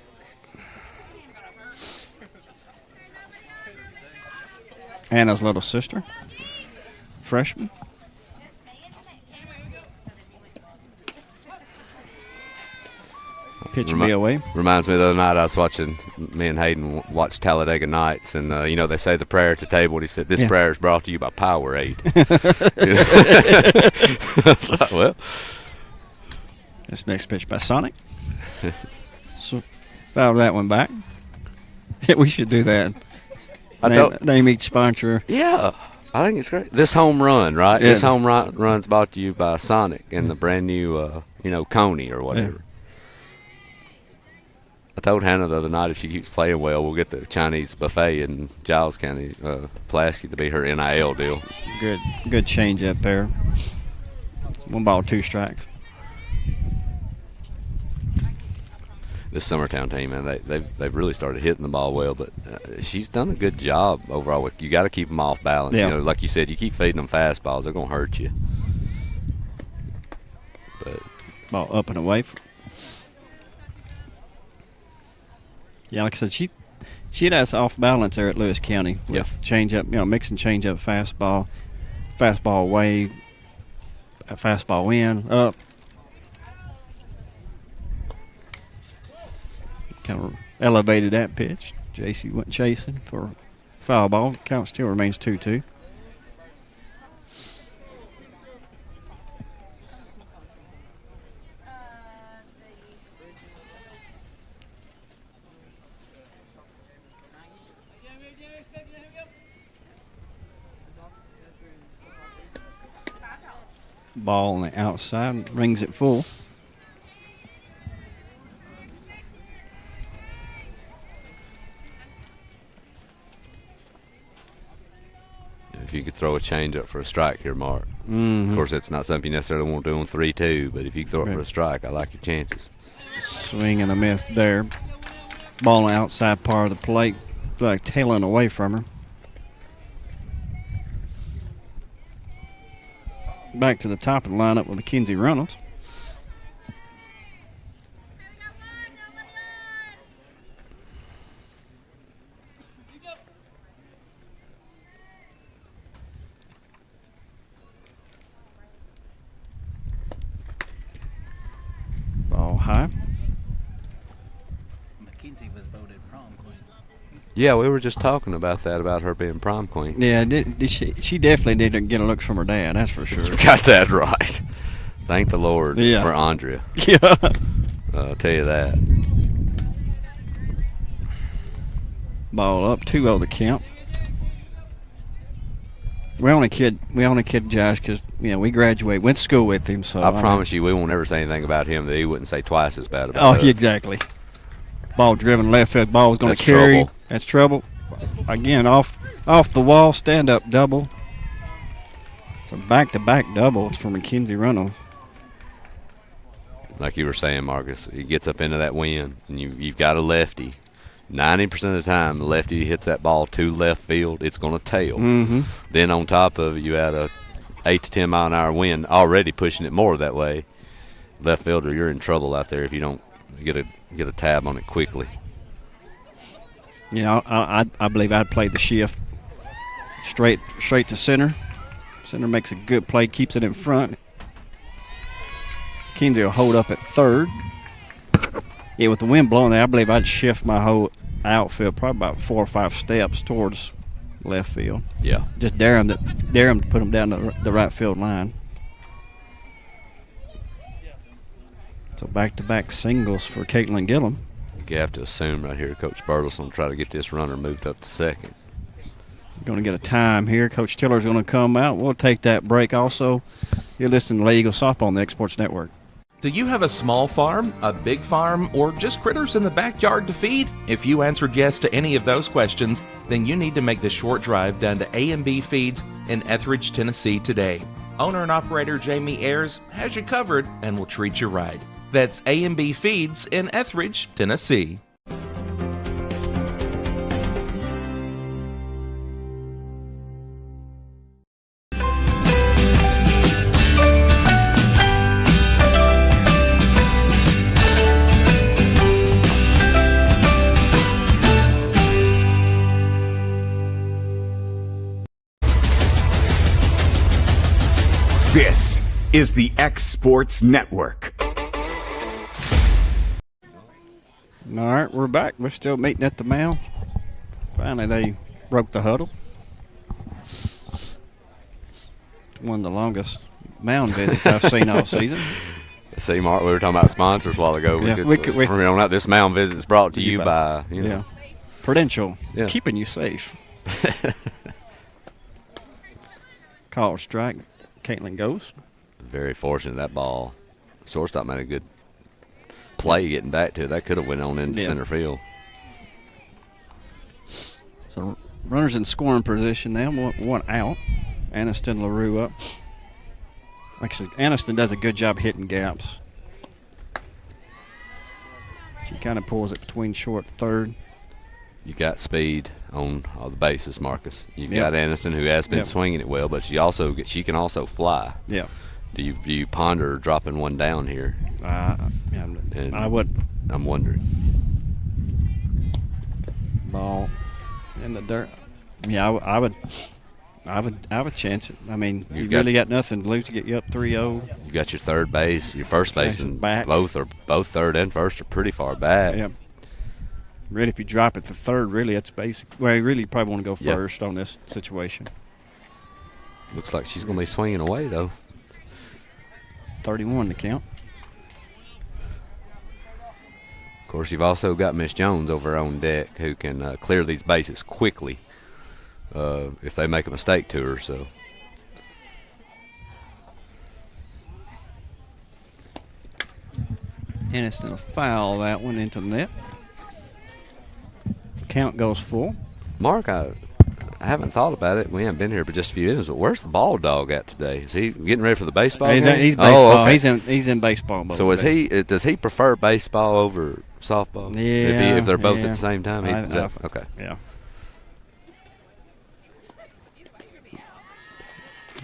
Anna's little sister. Freshman. Pitch BOA. Reminds me of the other night I was watching, me and Hayden watched Talladega Nights, and they say the prayer at the table, and he said, this prayer is brought to you by Powerade. I was like, well. This next pitch by Sonic. So, foul that one back. We should do that. Name each sponsor. Yeah, I think it's great. This home run, right? Yeah. This home run's brought to you by Sonic and the brand new, Coney or whatever. Yeah. I told Hannah the other night if she keeps playing well, we'll get the Chinese buffet in Giles County, Pulaski, to be her NIL deal. Good change up there. 1 ball, 2 strikes. This Summertown team, man, they've really started hitting the ball well, but she's done a good job overall. You got to keep them off balance. Yeah. Like you said, you keep feeding them fastballs, they're going to hurt you. But ball up and away. Yeah, like I said, she had us off balance there at Lewis County with change up, mixing change up fastball away, a fastball in, up. kind of elevated that pitch. JC went chasing for a foul ball. Count still remains 2-2. Ball on the outside, rings it full. If you could throw a change up for a strike here, Mark. Mm-hmm. Of course, that's not something you necessarily want to do on 3-2, but if you throw it for a strike, I like your chances. Swing and a miss there. Ball on the outside part of the plate, like tailing away from her. Back to the top of the lineup with Mackenzie Reynolds. Ball high. Mackenzie was voted prom queen. Yeah, we were just talking about that, about her being prom queen. Yeah, she definitely didn't get a look from her dad, that's for sure. Got that right. Thank the Lord for Andrea. Yeah. I'll tell you that. Ball up, 2-0 the count. We only kid Josh because we graduated, went to school with him. So I promise you, we won't ever say anything about him that he wouldn't say twice as bad about. Oh, us. exactly. Ball driven left field. Ball was going to carry. Trouble. That's trouble. Again, off the wall, stand up double. So back-to-back doubles for Mackenzie Reynolds. Like you were saying, Marcus, he gets up into that wind, and you've got a lefty. 90% of the time, the lefty hits that ball to left field, it's going to tail. Mm-hmm. Then on top of it, you add a 8 to 10 mile an hour wind, already pushing it more that way. Left fielder, you're in trouble out there if you don't get a tab on it quickly. I believe I'd play the shift straight to center. Center makes a good play, keeps it in front. Mackenzie will hold up at third. Yeah, with the wind blowing there, I believe I'd shift my whole outfield probably about 4 or 5 steps towards left field. Yeah. Just dare him to put them down the right field line. So back-to-back singles for Caitlin Gillum. You have to assume right here Coach Burleson will try to get this runner moved up to second. Going to get a time here. Coach Tiller's going to come out. We'll take that break also. You're listening to Lady Eagle Softball on the X Sports Network. Do you have a small farm, a big farm, or just critters in the backyard to feed? If you answered yes to any of those questions, then you need to make the short drive down to A&B Feeds in Etheridge, Tennessee today. Owner and operator Jamie Ayers has you covered and will treat you right. That's A&B Feeds in Etheridge, Tennessee. This is the X Sports Network. All right, we're back. We're still meeting at the mound. Finally, they broke the huddle. One of the longest mound visits I've seen all season. See, Mark, we were talking about sponsors a while ago. From here on out, this mound visit is brought to you by Prudential, keeping you safe. Call strike. Caitlin goes. Very fortunate that ball. Shortstop made a good play getting back to it. That could have went on into center field. So runners in scoring position now. One out. Aniston LaRue up. Like I said, Aniston does a good job hitting gaps. She kind of pulls it between short and third. You got speed on all the bases, Marcus. You've got Aniston, who has been swinging it well, but she can also fly. Yeah. Do you ponder dropping one down here? I would. I'm wondering. Ball in the dirt. Yeah, I would chance it. I mean, you really got nothing to lose to get you up 3-0. You got your third base, your first baseman. Back. Both third and first are pretty far back. Yep. Really, if you drop it to third, really, that's basic. Well, you really probably want to go Yep. first on this situation. Looks like she's going to be swinging away, though. 31 to count. Of course, you've also got Miss Jones over on deck who can clear these bases quickly if they make a mistake to her. So. And it's going to foul that one into the net. Count goes full. Mark, I haven't thought about it. We haven't been here but just a few minutes. But where's the ball dog at today? Is he getting ready for the baseball He's game? baseball. Oh, okay. He's in baseball mode. So does he prefer baseball over softball? Yeah. If they're both at the same time? Okay. Yeah.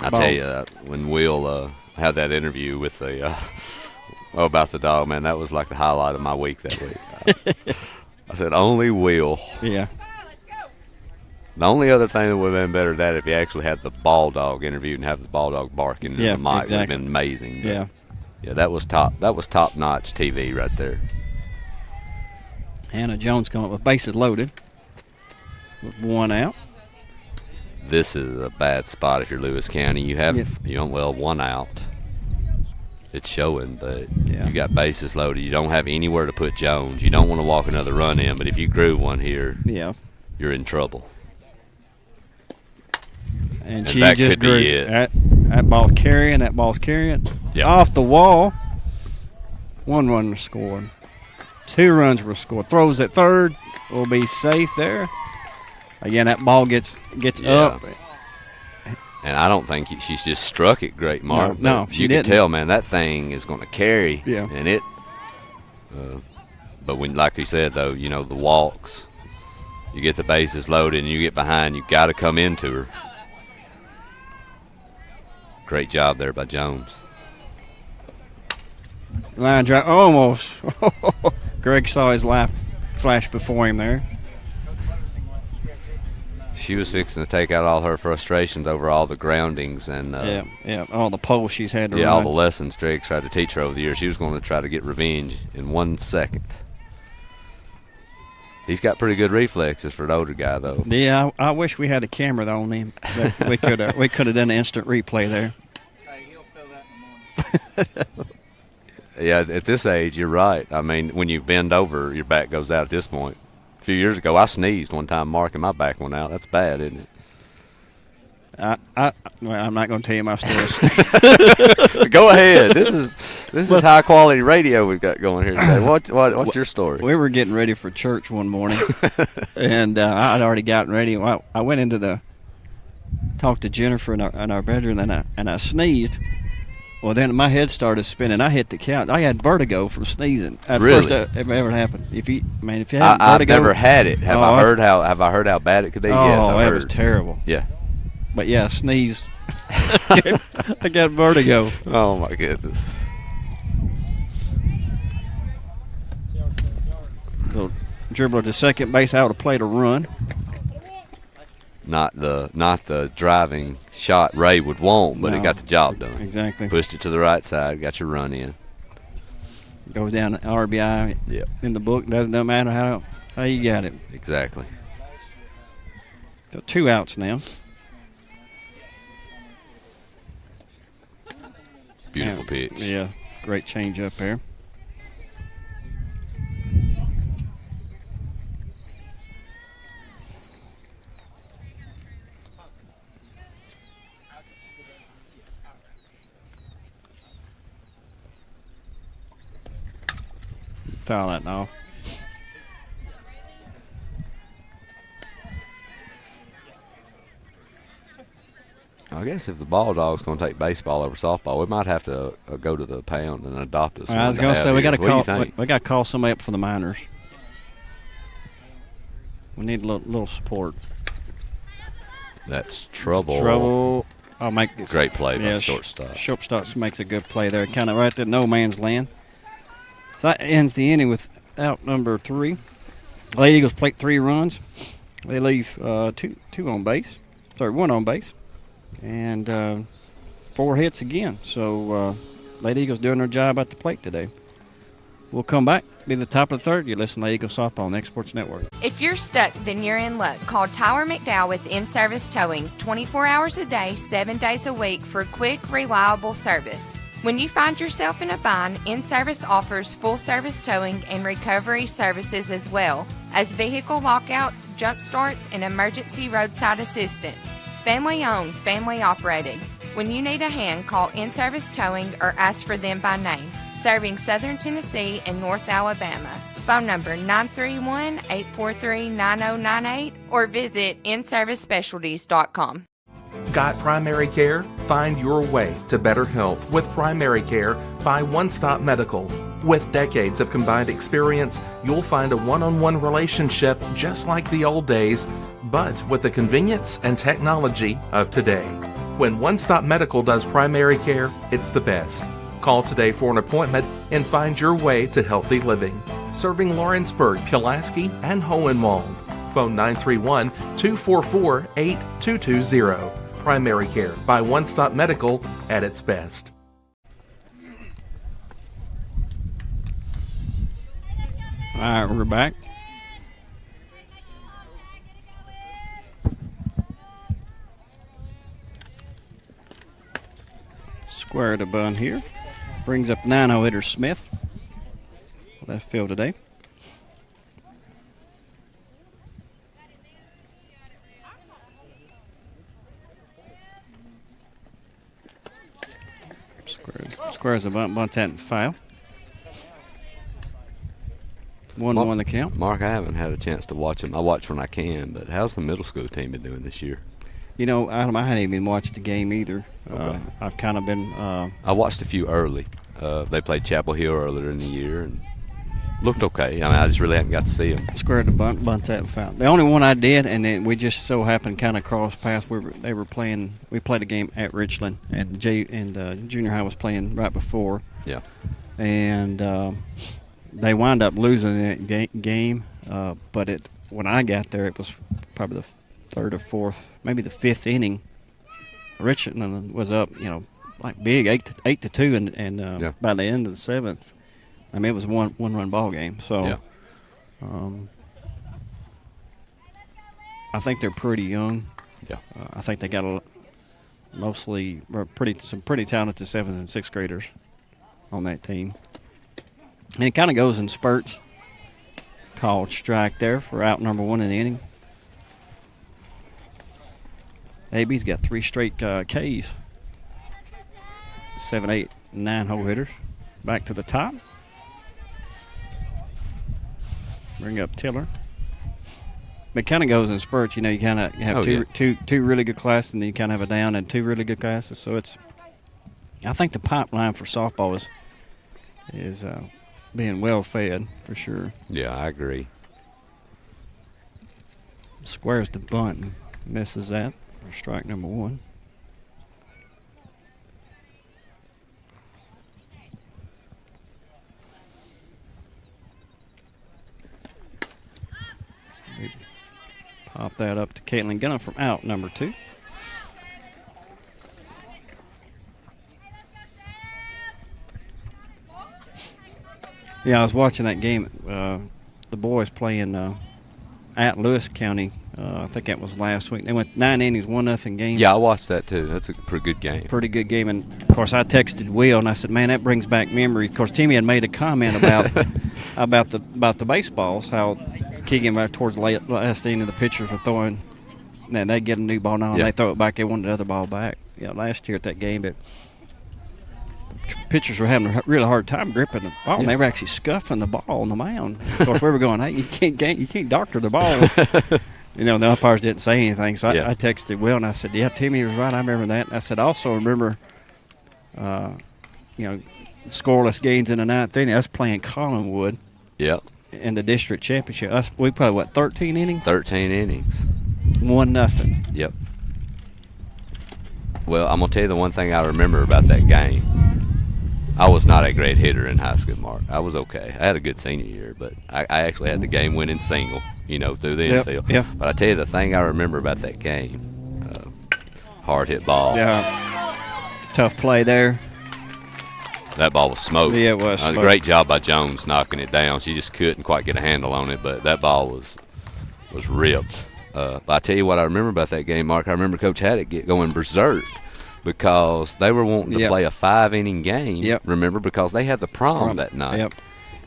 I tell you, when Will had that interview with the about the dog, man, that was like the highlight of my week that week. I said, only Will. Yeah. The only other thing that would have been better than that if he actually had the ball dog interviewed and have the ball dog barking in the mic would have been amazing. But yeah, that was top notch TV right there. Hannah Jones coming up with bases loaded with one out. This is a bad spot if you're Lewis County. You have one out. It's showing, but you got bases loaded. You don't have anywhere to put Jones. You don't want to walk another run in, but if you groove one here, you're in trouble. And she just grew it. That ball's carrying. Yep. Off the wall. One run was scored. 2 runs were scored. Throws at third. Will be safe there. Again, that ball gets up. And I don't think she's just struck it great, Mark. No, she didn't. You can tell, man, that thing is going to carry. Yeah. And it. But when, like you said, though, the walks, you get the bases loaded and you get behind, you got to come into her. Great job there by Jones. Line drive, almost. Greg saw his life flash before him there. She was fixing to take out all her frustrations over all the groundings and all the poles she's had to run. all the lessons Drake tried to teach her over the years. She was going to try to get revenge in 1 second. He's got pretty good reflexes for an older guy, though. Yeah, I wish we had a camera on him. We could have done an instant replay there. Hey, he'll feel that in the morning. Yeah, at this age, you're right. I mean, when you bend over, your back goes out at this point. A few years ago, I sneezed one time, Mark, and my back went out. That's bad, isn't it? I'm not going to tell you my stories. Go ahead. This is high quality radio we've got going here today. What's your story? We were getting ready for church one morning, and I'd already gotten ready. I went into talked to Jennifer in our bedroom, and I sneezed. Well, then my head started spinning. I hit the couch. I had vertigo from sneezing. Really? First ever happened. If you had vertigo, I've never had it. Have I heard how bad it could be? Yes, I've heard. It was terrible. Yeah. But yeah, sneeze. I got vertigo. Oh my goodness. So dribbler to second base, out of play to run. Not the driving shot Ray would want, but it got the job done. Exactly. Pushed it to the right side, got your run in. Goes down to RBI in the book. Doesn't matter how you got it. Exactly. So 2 outs now. Beautiful pitch. Yeah, great change up there. Foul that now. I guess if the ball dog's going to take baseball over softball, we might have to go to the pound and adopt us. I was going to say we got to call somebody up for the minors. We need a little support. That's trouble. Trouble. I'll make this. Great play by shortstop. Shortstop makes a good play there, kind of right there, no man's land. So that ends the inning with out number 3. The Lady Eagles plate 3 runs. They leave 2 on base. Sorry, 1 on base. And 4 hits again. So Lady Eagles doing their job at the plate today. We'll come back, be the top of the third. You listen to Eagle Softball on the X Sports Network. If you're stuck, then you're in luck. Call Tyler McDowell with In-Service Towing, 24 hours a day, 7 days a week for quick, reliable service. When you find yourself in a bind, In-Service offers full-service towing and recovery services as well as vehicle lockouts, jump starts, and emergency roadside assistance. Family-owned, family-operated. When you need a hand, call In-Service Towing or ask for them by name. Serving Southern Tennessee and North Alabama. Phone number 931-843-9098 or visit inservicespecialties.com. Got primary care? Find your way to better health with Primary Care by One Stop Medical. With decades of combined experience, you'll find a one-on-one relationship just like the old days, but with the convenience and technology of today. When One Stop Medical does primary care, it's the best. Call today for an appointment and find your way to healthy living. Serving Lawrenceburg, Pulaski, and Hohenwald. Phone 931-244-8220. Primary Care by One Stop Medical at its best. All right, we're back. Square to bunt here. Brings up 9-0 hitter Smith. Left field today. Squares a bunt that and foul. 1-1 the count. Mark, I haven't had a chance to watch them. I watch when I can, but how's the middle school team been doing this year? You know, I hadn't even watched the game either. Okay. I've kind of been. I watched a few early. They played Chapel Hill earlier in the year and looked okay. I mean, I just really haven't got to see them. Squared the bunt that and foul. The only one I did, and then we just so happened kind of cross paths. They were playing. We played a game at Richland, and junior high was playing right before. Yeah. And they wound up losing that game, but when I got there, it was probably the third or fourth, maybe the fifth inning. Richland was up, like big, 8-2, and by the end of the seventh, I mean it was a one-run ball game. So, I think they're pretty young. Yeah, I think they got some pretty talented 7th and 6th graders on that team, and it kind of goes in spurts. Called strike there for out number 1 in the inning. AB's got 3 straight Ks. 7, 8, 9 hole hitters. Back to the top. Bring up Tiller. It kind of goes in spurts. You kind of have two really good classes, and then you kind of have a down and 2 really good classes. So I think the pipeline for softball is being well fed for sure. Yeah, I agree. Squares the bunt and misses that for strike number 1. Pop that up to Caitlin Gunner from out number 2. Yeah, I was watching that game. The boys playing at Lewis County. I think that was last week. They went 9 innings, 1-0 game. Yeah, I watched that too. That's a pretty good game. Pretty good game. And, of course, I texted Will, and I said, man, that brings back memories. Of course, Timmy had made a comment about the baseballs, how Keegan back towards the last inning of the pitchers were throwing. And they get a new ball now, and they throw it back. They wanted the other ball back. Yeah, last year at that game, but pitchers were having a really hard time gripping the ball. And they were actually scuffing the ball on the mound. Of course, we were going, hey, you can't doctor the ball. The umpires didn't say anything. So I texted Will, and I said, yeah, Timmy was right. I remember that. And I said, I also remember, scoreless games in the 9th inning. Us playing Collinwood. Yep. In the district championship. We played, 13 innings? 13 innings. 1-0. Yep. Well, I'm going to tell you the one thing I remember about that game. I was not a great hitter in high school, Mark. I was okay. I had a good senior year, but I actually had the game-winning single, through the infield. Yep. But I tell you the thing I remember about that game, hard-hit ball. Yeah. Tough play there. That ball was smoked. Yeah, it was. A great job by Jones knocking it down. She just couldn't quite get a handle on it, but that ball was ripped. But I tell you what I remember about that game, Mark. I remember Coach Haddock going berserk because they were wanting to play a 5-inning game. Yep. Remember, because they had the prom that night. Yep.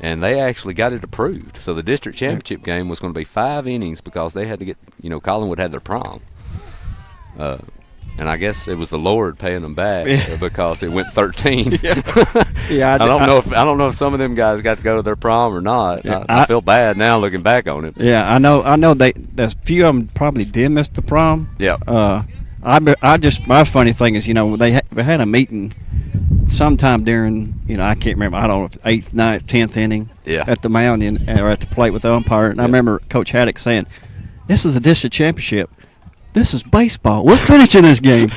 And they actually got it approved. So the district championship game was going to be 5 innings because they had to get, Collinwood had their prom. And I guess it was the Lord paying them back because it went 13. Yeah, I don't know if some of them guys got to go to their prom or not. Yeah, I feel bad now looking back on it. Yeah, I know. There's a few of them probably did miss the prom. Yeah. My funny thing is, they had a meeting sometime during, I can't remember. I don't know if 8th, 9th, 10th inning. Yeah. At the mound or at the plate with the umpire, and I remember Coach Haddock saying, "This is a district championship. This is baseball. We're finishing this game."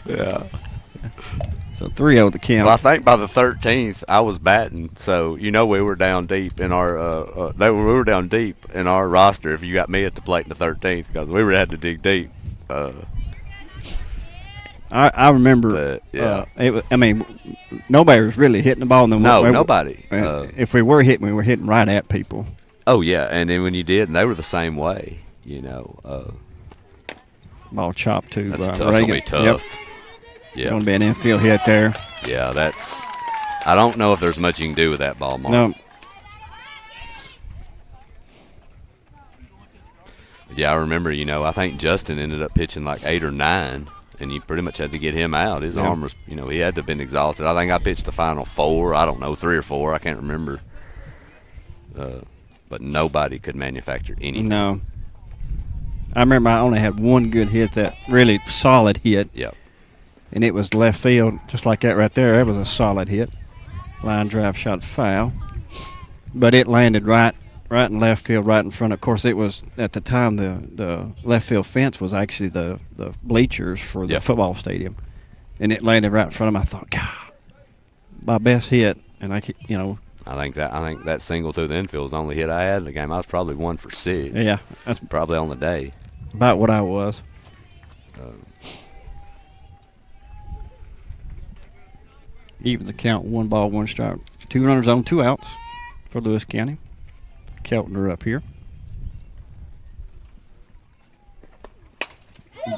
Yeah. So 3-0 the count. Well, I think by the 13th I was batting, so we were down deep in our we were down deep in our roster if you got me at the plate in the 13th because we had to dig deep. I remember. Nobody was really hitting the ball. Nobody. If we were hitting right at people. Oh yeah, and then when you did, and they were the same way. Ball chopped too. That's gonna be tough. Yep. Yeah, gonna be an infield hit there. Yeah, I don't know if there's much you can do with that ball, Mark. No. Yeah, I remember. I think Justin ended up pitching like 8 or 9, and you pretty much had to get him out. His arm was, he had to have been exhausted. I think I pitched the final 4. I don't know, 3 or 4. I can't remember. But nobody could manufacture anything. No. I remember I only had one good hit, that really solid hit. Yep. And it was left field, just like that right there. That was a solid hit. Line drive shot foul. But it landed right in left field, right in front. Of course, it was, at the time, the left field fence was actually the bleachers for the football stadium. And it landed right in front of me. I thought, God, my best hit. And I think that single through the infield was the only hit I had in the game. I was probably 1 for 6. Yeah. That's probably on the day. About what I was. Even the count, 1 ball, 1 strike. 2 runners on, 2 outs for Lewis County. Keltner up here.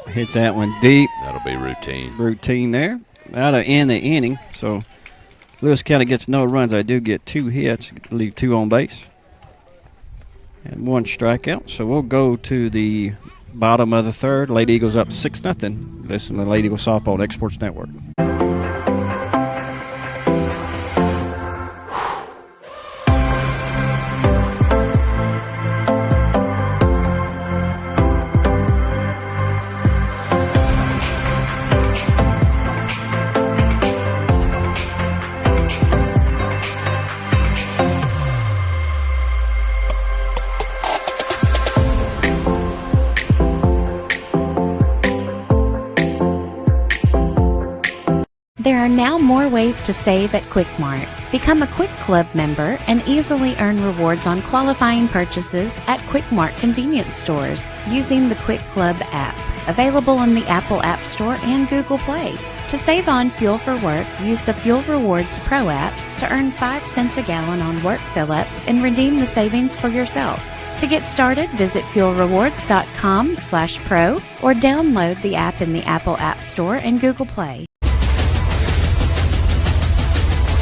Hits that one deep. That'll be routine. Routine there. That'll end the inning. So Lewis County gets no runs. I do get 2 hits, leave 2 on base, and 1 strikeout. So we'll go to the bottom of the 3rd. Lady Eagles up 6-0. Listen to the Lady Eagles Softball on Exports Network. There are now more ways to save at Quick Mart. Become a Quick Club member and easily earn rewards on qualifying purchases at Quick Mart convenience stores using the Quick Club app, available on the Apple App Store and Google Play. To save on fuel for work, use the Fuel Rewards Pro app to earn 5 cents a gallon on work fill-ups and redeem the savings for yourself. To get started, visit fuelrewards.com/pro or download the app in the Apple App Store and Google Play.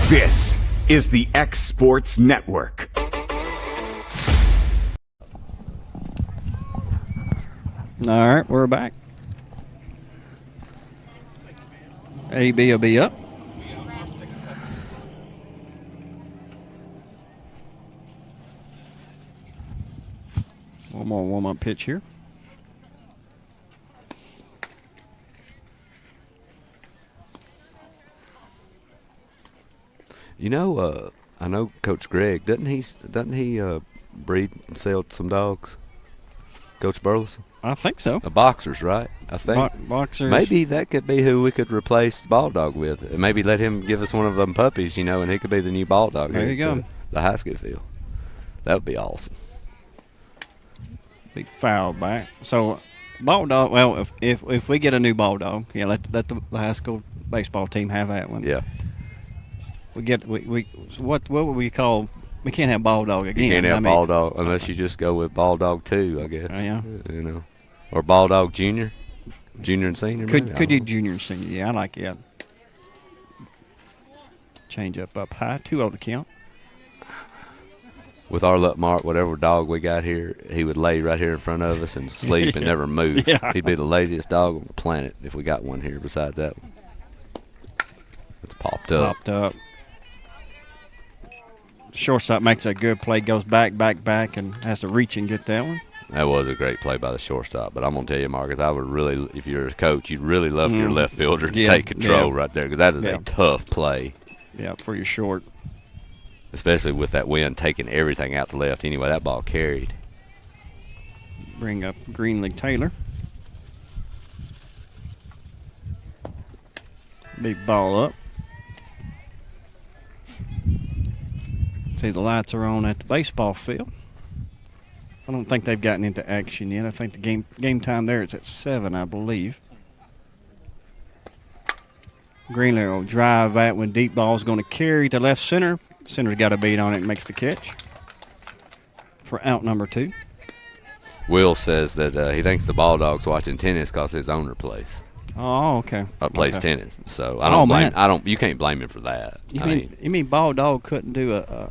This is the X Sports Network. All right, we're back. AB will be up. One more warm-up pitch here. I know Coach Gregg. Doesn't he breed and sell some dogs? Coach Burleson? I think so. Boxers, right? I think. Boxers. Maybe that could be who we could replace Ball Dog with. Maybe let him give us one of them puppies, and he could be the new Ball Dog. There you go. The high school field. That would be awesome. Be fouled back. So, Ball Dog. Well, if we get a new Ball Dog, let the high school baseball team have that one. Yeah. What would we call? We can't have ball dog again. You can't have ball dog unless you just go with ball dog 2, I guess. Yeah. You know, or ball dog junior and senior. Could you junior and senior? Yeah, I like that. Change up high, 2-0 the count. With our luck, Mark, whatever dog we got here, he would lay right here in front of us and sleep and never move. Yeah. He'd be the laziest dog on the planet if we got one here besides that one. It's popped up. Shortstop makes a good play, goes back, and has to reach and get that one. That was a great play by the shortstop. But I'm going to tell you, Marcus, I would really, if you're a coach, you'd really love for your left fielder to take control right there, because that is a tough play. Yeah, for your short. Especially with that wind taking everything out to left. Anyway, that ball carried. Bring up Greenlee Taylor. Big ball up. See, the lights are on at the baseball field. I don't think they've gotten into action yet. I think the game time there is at 7, I believe. Greenlee will drive that when deep ball is going to carry to left center. Center's got a beat on it and makes the catch for out number 2. Will says that he thinks the ball dog's watching tennis because his owner plays. Oh, okay. Plays tennis, so I don't blame. You can't blame him for that. You mean ball dog couldn't do a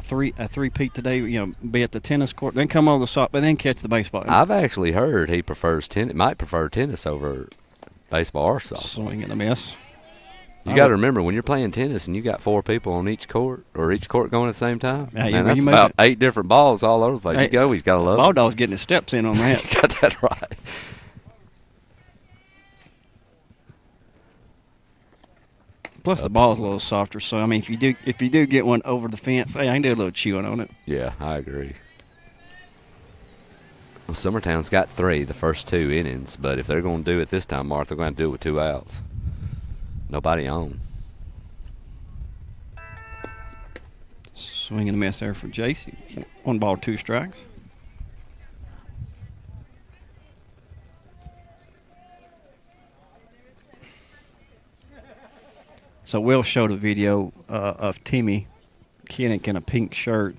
three-peat today? You know, be at the tennis court, then come over the soft, but then catch the baseball. I've actually heard he prefers tennis. Might prefer tennis over baseball or softball. Swing and a miss. You got to remember, when you're playing tennis and you got 4 people on each court or each court going at the same time, man, that's about 8 different balls all over the place. He's got to love it. Ball dog's getting his steps in on that. Got that right. Plus the ball's a little softer, so I mean, if you do get one over the fence, hey, I can do a little chewing on it. Yeah, I agree. Well, Summertown's got 3 the first 2 innings, but if they're going to do it this time, Mark, they're going to do it with 2 outs. Nobody on. Swing and a miss there for Jace. 1 ball, 2 strikes. So Will showed a video of Timmy Kinnick in a pink shirt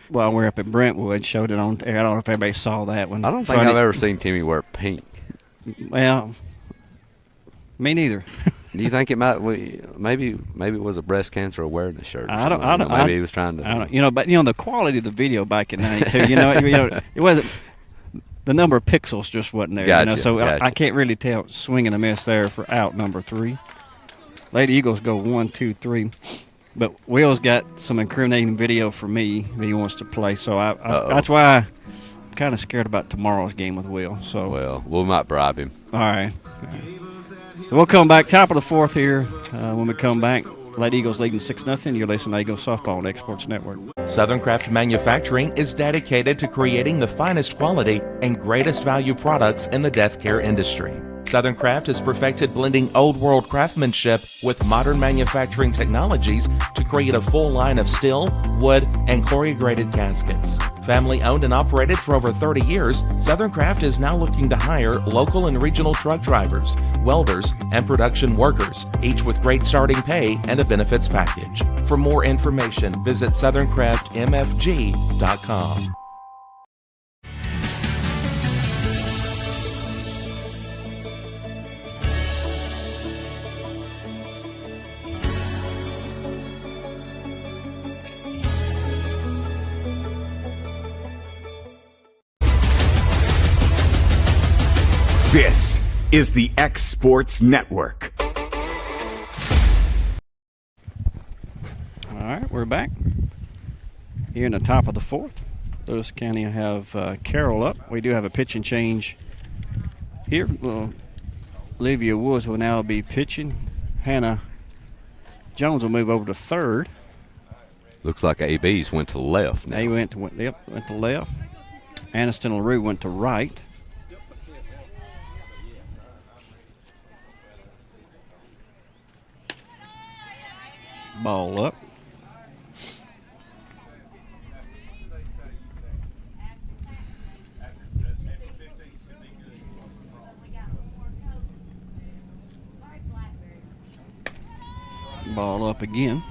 while we're up in Brentwood. Showed it on there. I don't know if everybody saw that one. I don't think I've ever seen Timmy wear pink. Well, me neither. Do you think it might? Maybe it was a breast cancer awareness shirt. I don't. Maybe he was trying to. I don't, but the quality of the video back in '92. It wasn't. The number of pixels just wasn't there. Gotcha, So gotcha. I can't really tell. Swing and a miss there for out number 3. Lady Eagles go 1, 2, 3. But Will's got some incriminating video for me that he wants to play. So that's why I'm kind of scared about tomorrow's game with Will. So Well, we might bribe him. All right. So we'll come back top of the 4th here. When we come back, Lady Eagles leading 6-0. You're listening to Eagles Softball on Exports Network. Southern Craft Manufacturing is dedicated to creating the finest quality and greatest value products in the death care industry. Southern Craft has perfected blending old world craftsmanship with modern manufacturing technologies to create a full line of steel, wood, and corrugated caskets. Family owned and operated for over 30 years, Southern Craft is now looking to hire local and regional truck drivers, welders, and production workers, each with great starting pay and a benefits package. For more information, visit SouthernCraftMFG.com. This is the X Sports Network. All right, we're back. Here in the top of the 4th, Lewis County will have Carroll up. We do have a pitching change here. Olivia Woods will now be pitching. Hannah Jones will move over to 3rd. Looks like AB's went to left now. They went to left. Aniston LaRue went to right. Ball up. up again.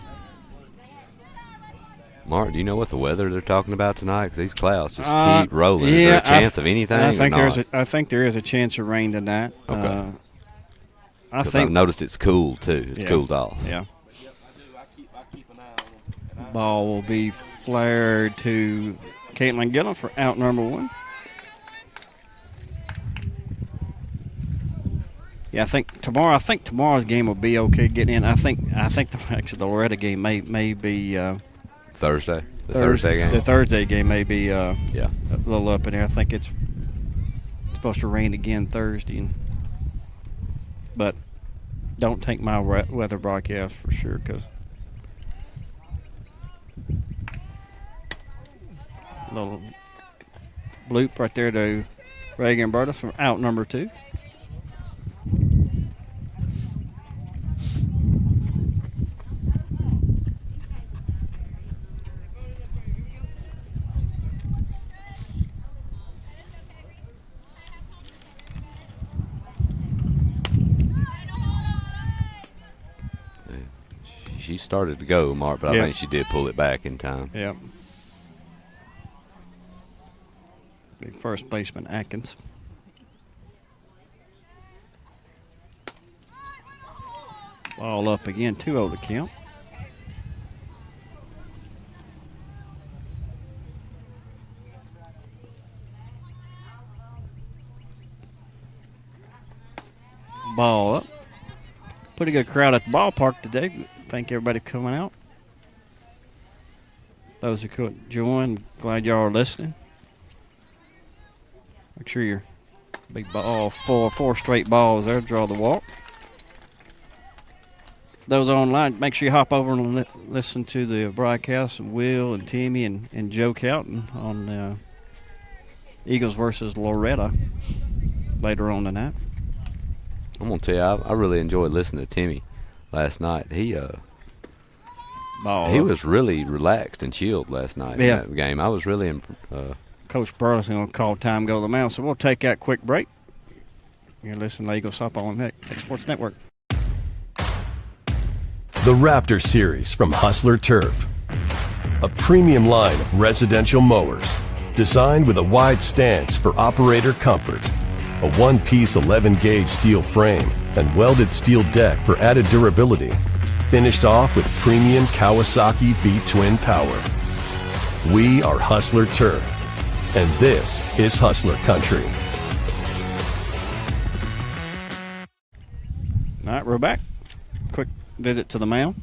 Mark, do you know what the weather they're talking about tonight? Because these clouds just keep rolling. Yeah, is there a chance of anything? I think there is a chance of rain tonight. Okay. I've noticed it's cool too. It's cooled off. Yeah. Ball will be flared to Caitlin Gillum for out number 1. Yeah, I think tomorrow's game will be okay getting in. I think the Loretta game may be Thursday. Thursday game. The Thursday game may be a little up in there. I think it's supposed to rain again Thursday, but don't take my weather broadcast for sure, because little bloop right there to Reagan Berta from out number 2. She started to go, Mark, but I think she did pull it back in time. Yeah. Big first baseman Atkins. Ball up again, 2-0 to count. Ball up. Pretty good crowd at the ballpark today. Thank everybody for coming out. Those who couldn't join, glad y'all are listening. Make sure your big ball, four straight balls there, draw the walk. Those online, make sure you hop over and listen to the broadcast of Will and Timmy and Joe Cowton on Eagles versus Loretta later on tonight. I'm going to tell you, I really enjoyed listening to Timmy last night. He was really relaxed and chilled last night in that game. I was really Coach Burley's going to call time go to the mound, so we'll take that quick break. You're listening to Eagle Softball on the Sports Network. The Raptor Series from Hustler Turf. A premium line of residential mowers designed with a wide stance for operator comfort. A one-piece 11-gauge steel frame and welded steel deck for added durability. Finished off with premium Kawasaki V-twin power. We are Hustler Turf, and this is Hustler Country. All right, we're back. Quick visit to the mound.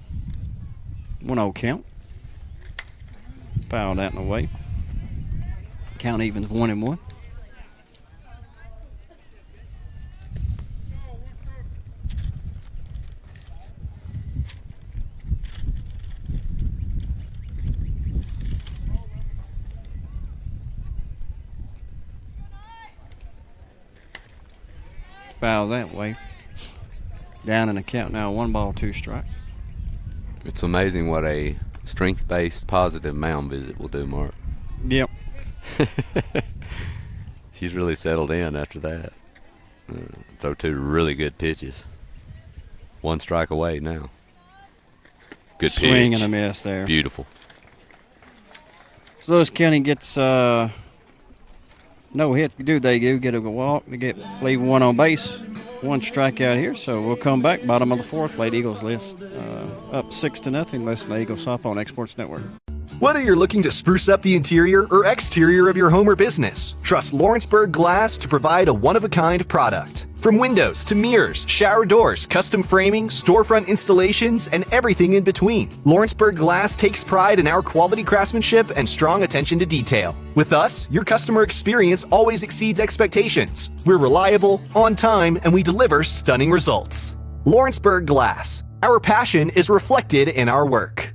1-0 count. Fouled out and away. Count evens 1-1. Foul that way. Down in the count now, 1-2 strike. It's amazing what a strength-based positive mound visit will do, Mark. Yep. She's really settled in after that. Throw 2 really good pitches. 1 strike away now. Good pitch. Swing and a miss there. Beautiful. So Lewis County gets no hits. Do they get a walk? They leave 1 on base. 1 strikeout here, so we'll come back. Bottom of the 4th, late Eagles list up 6-0. Listen to Eagle Softball on Exports Network. Whether you're looking to spruce up the interior or exterior of your home or business, trust Lawrenceburg Glass to provide a one-of-a-kind product. From windows to mirrors, shower doors, custom framing, storefront installations, and everything in between, Lawrenceburg Glass takes pride in our quality craftsmanship and strong attention to detail. With us, your customer experience always exceeds expectations. We're reliable, on time, and we deliver stunning results. Lawrenceburg Glass. Our passion is reflected in our work.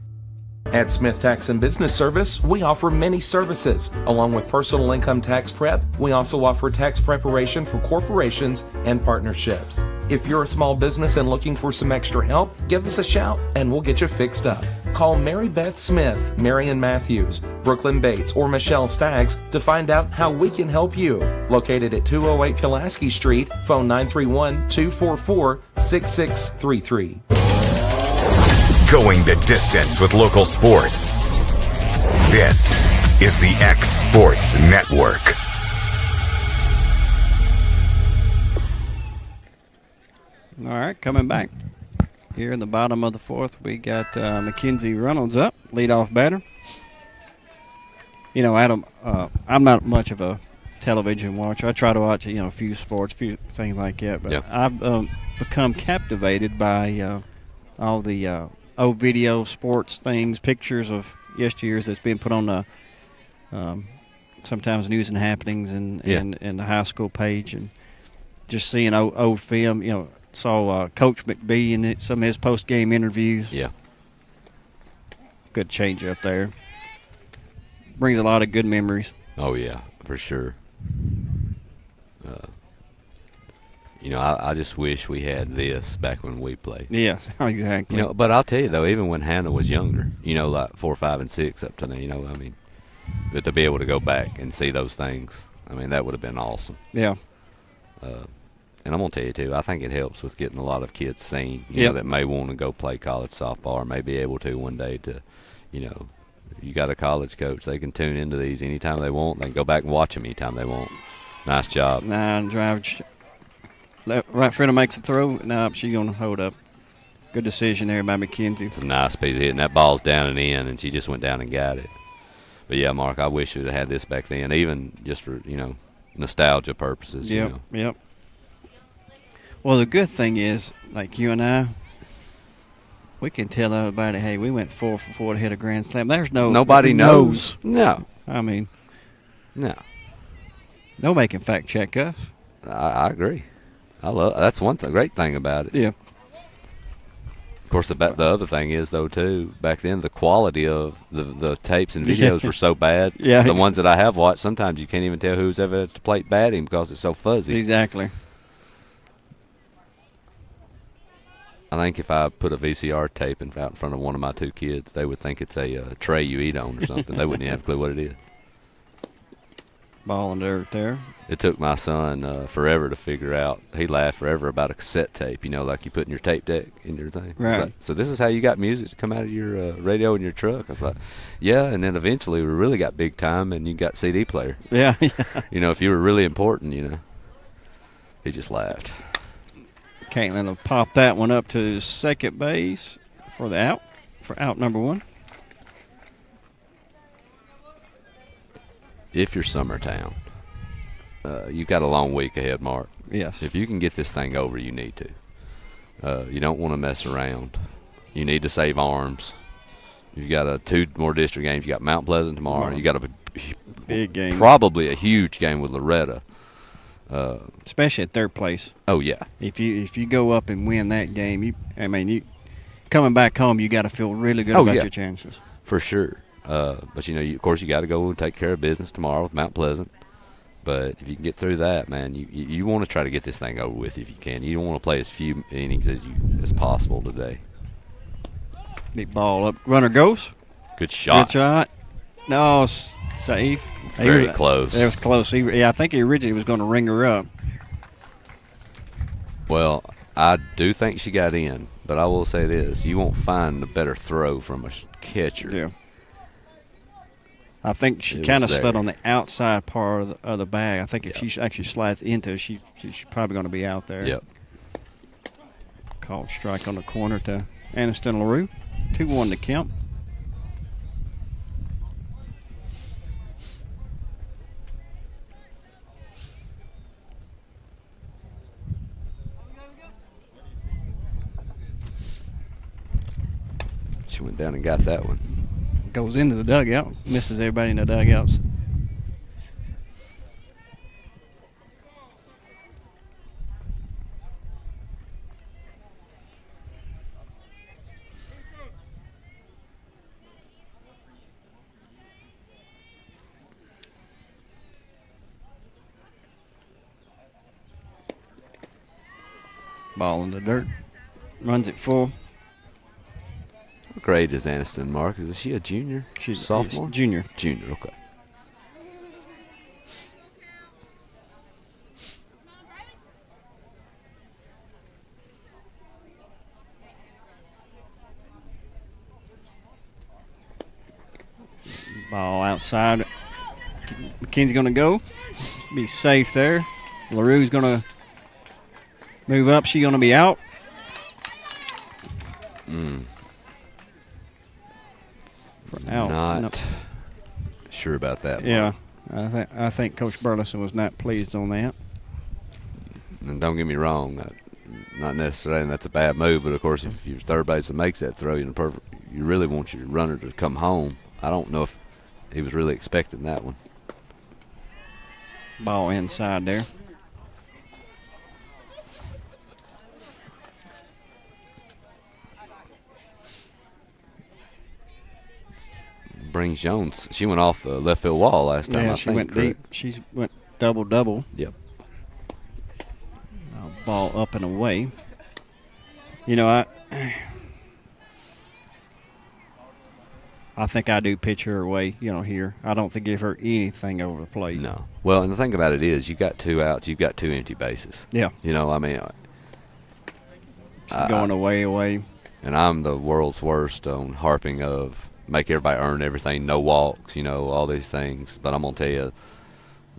At Smith Tax and Business Service, we offer many services. Along with personal income tax prep, we also offer tax preparation for corporations and partnerships. If you're a small business and looking for some extra help, give us a shout and we'll get you fixed up. Call Mary Beth Smith, Marion Matthews, Brooklyn Bates, or Michelle Staggs to find out how we can help you. Located at 208 Pulaski Street, phone 931-244-6633. Going the distance with local sports. This is the X Sports Network. All right, coming back. Here in the bottom of the fourth, we got Mackenzie Reynolds up, leadoff batter. You know, Adam, I'm not much of a television watcher. I try to watch, a few sports, few things like that. But I've become captivated by all the old video sports things, pictures of yesteryears that's been put on the sometimes news and happenings and the high school page, and just seeing old film. Saw Coach McBee in some of his post-game interviews. Yeah. Good change up there. Brings a lot of good memories. Oh, yeah, for sure. I just wish we had this back when we played. Yes, exactly. But I'll tell you, though, even when Hannah was younger, like 4, 5, and 6 up to now, but to be able to go back and see those things, that would have been awesome. Yeah. And I'm going to tell you, too, I think it helps with getting a lot of kids seen, that may want to go play college softball or may be able to one day to, you got a college coach. They can tune into these anytime they want. They can go back and watch them anytime they want. Nice job. Drive. Right fielder makes a throw. No, she's going to hold up. Good decision there by McKenzie. It's a nice piece of hitting. That ball's down and in, and she just went down and got it. But, yeah, Mark, I wish we'd have had this back then, even just for, nostalgia purposes. Yep. Well, the good thing is, like you and I, we can tell everybody, hey, we went 4 for 4 to hit a grand slam. There's nobody knows. No. No. Nobody can fact check us. I agree. That's one great thing about it. Yeah. Of course, the other thing is, though, too, back then the quality of the tapes and videos were so bad. Yeah. The ones that I have watched, sometimes you can't even tell who's ever at the plate batting because it's so fuzzy. Exactly. I think if I put a VCR tape out in front of one of my 2 kids, they would think it's a tray you eat on or something. They wouldn't even have a clue what it is. Ball and dirt there. It took my son forever to figure out. He laughed forever about a cassette tape, like you put in your tape deck in your thing. Right. Like, so this is how you got music to come out of your radio in your truck? I was like, yeah. And then eventually we really got big time, and you got CD player. Yeah. If you were really important, He just laughed. Caitlin will pop that one up to second base for out number 1. If you're Summertown, you've got a long week ahead, Mark. Yes. If you can get this thing over, you need to. You don't want to mess around. You need to save arms. You've got 2 more district games. You got Mount Pleasant tomorrow. You got a big game, probably a huge game with Loretta. Especially at third place. Oh yeah. If you go up and win that game, you coming back home, you got to feel really good about your chances. For sure. But of course, you got to go and take care of business tomorrow with Mount Pleasant. But if you can get through that, man, you want to try to get this thing over with if you can. You don't want to play as few innings as possible today. Big ball up, runner goes. Good shot. Good shot. No, safe. Very close. It was close. I think he originally was going to ring her up. Well, I do think she got in, but I will say this. You won't find a better throw from a catcher. Yeah. I think she kind of slid on the outside part of the bag. I think if she actually slides into it, she's probably going to be out there. Yep. Called strike on the corner to Aniston LaRue. 2-1 to Kemp. She went down and got that one. Goes into the dugout. Misses everybody in the dugouts. Ball in the dirt. Runs it full. What grade is Aniston, Mark? Is she a junior? She's sophomore? Junior. Junior, okay. Ball outside. McKinsey's going to go. Be safe there. LaRue's going to move up. She's going to be out. Not sure about that. Yeah, I think Coach Burleson was not pleased on that. And don't get me wrong, not necessarily that's a bad move, but of course if your third baseman makes that throw, you really want your runner to come home. I don't know if he was really expecting that one. Ball inside there. Brings Jones. She went off the left field wall last time. Yeah, I she think, went correct? deep. She went double. Yep. Ball up and away. You know, I think I do pitch her away, here. I don't think give her anything over the plate. No. Well, and the thing about it is you got 2 outs, you've got 2 empty bases. Yeah. I mean. She's going away. And I'm the world's worst on harping of make everybody earn everything, no walks, all these things. But I'm going to tell you,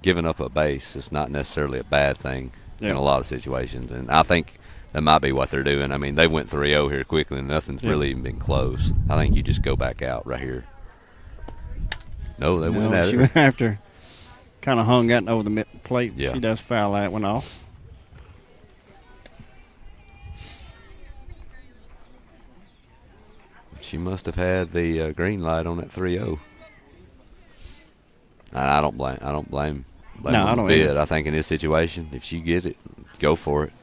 giving up a base is not necessarily a bad thing in a lot of situations. And I think that might be what they're doing. I mean, they went 3-0 here quickly, and nothing's really even been close. I think you just go back out right here. No, they went at she it. went after, kind of hung that over the plate. Yeah. She does foul that one off. She must have had the green light on that 3-0. I don't blame No, them I don't a bit. either. I think in this situation, if she gets it, go for it.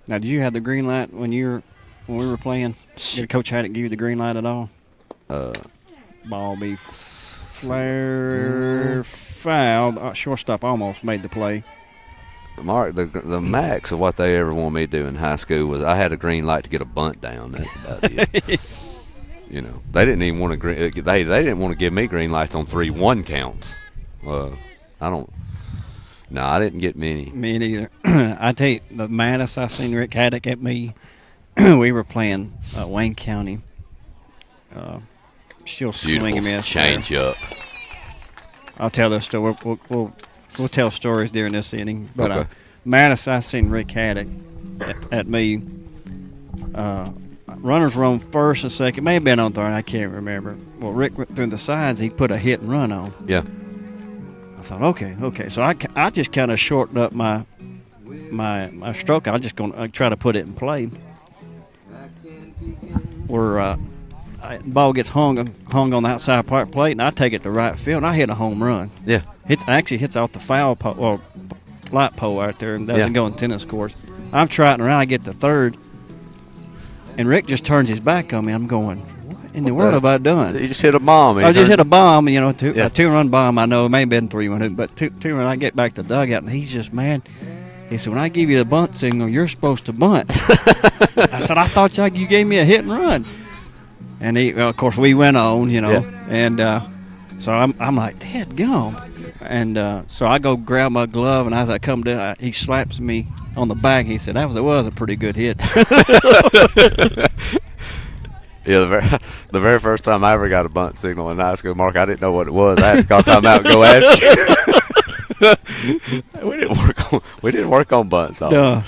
Now, did you have the green light when we were playing? Did Coach Haddock give you the green light at all? Ball be flare foul. Shortstop almost made the play. Mark, the max of what they ever wanted me to do in high school was I had a green light to get a bunt down. That's about it. They didn't even want to. They didn't want to give me green lights on 3-1 counts. I didn't get many. Me neither. I tell you, the maddest I seen Rick Haddock at me, we were playing Wayne County. She'll swing him in. Change up. I'll tell this story. We'll tell stories during this inning. But Okay. maddest I seen Rick Haddock at me. Runners were on first and second. May have been on third. I can't remember. Well, Rick went through the sides. He put a hit and run on. Yeah. I thought, okay. So I just kind of shortened up my stroke. I was just going to try to put it in play. Where ball gets hung on the outside part plate, and I take it to right field, and I hit a home run. Yeah. Actually hits off the foul pole, or light pole out there, and doesn't go in tennis courts. I'm trotting around. I get to third, and Rick just turns his back on me. I'm going, what in the world have I done? You just hit a bomb. I just hit a bomb, a 2-run bomb. I know it may have been 3-1, but two-run. I get back to the dugout, and he's just mad. He said, when I give you the bunt signal, you're supposed to bunt. I said, I thought you gave me a hit and run. And of course, we went on, and so I'm like, dadgum. And so I go grab my glove, and as I come down, he slaps me on the back. He said, that was a pretty good hit. Yeah, the very first time I ever got a bunt signal in high school, Mark, I didn't know what it was. I had to call time out and go ask you. We didn't work on bunts. No.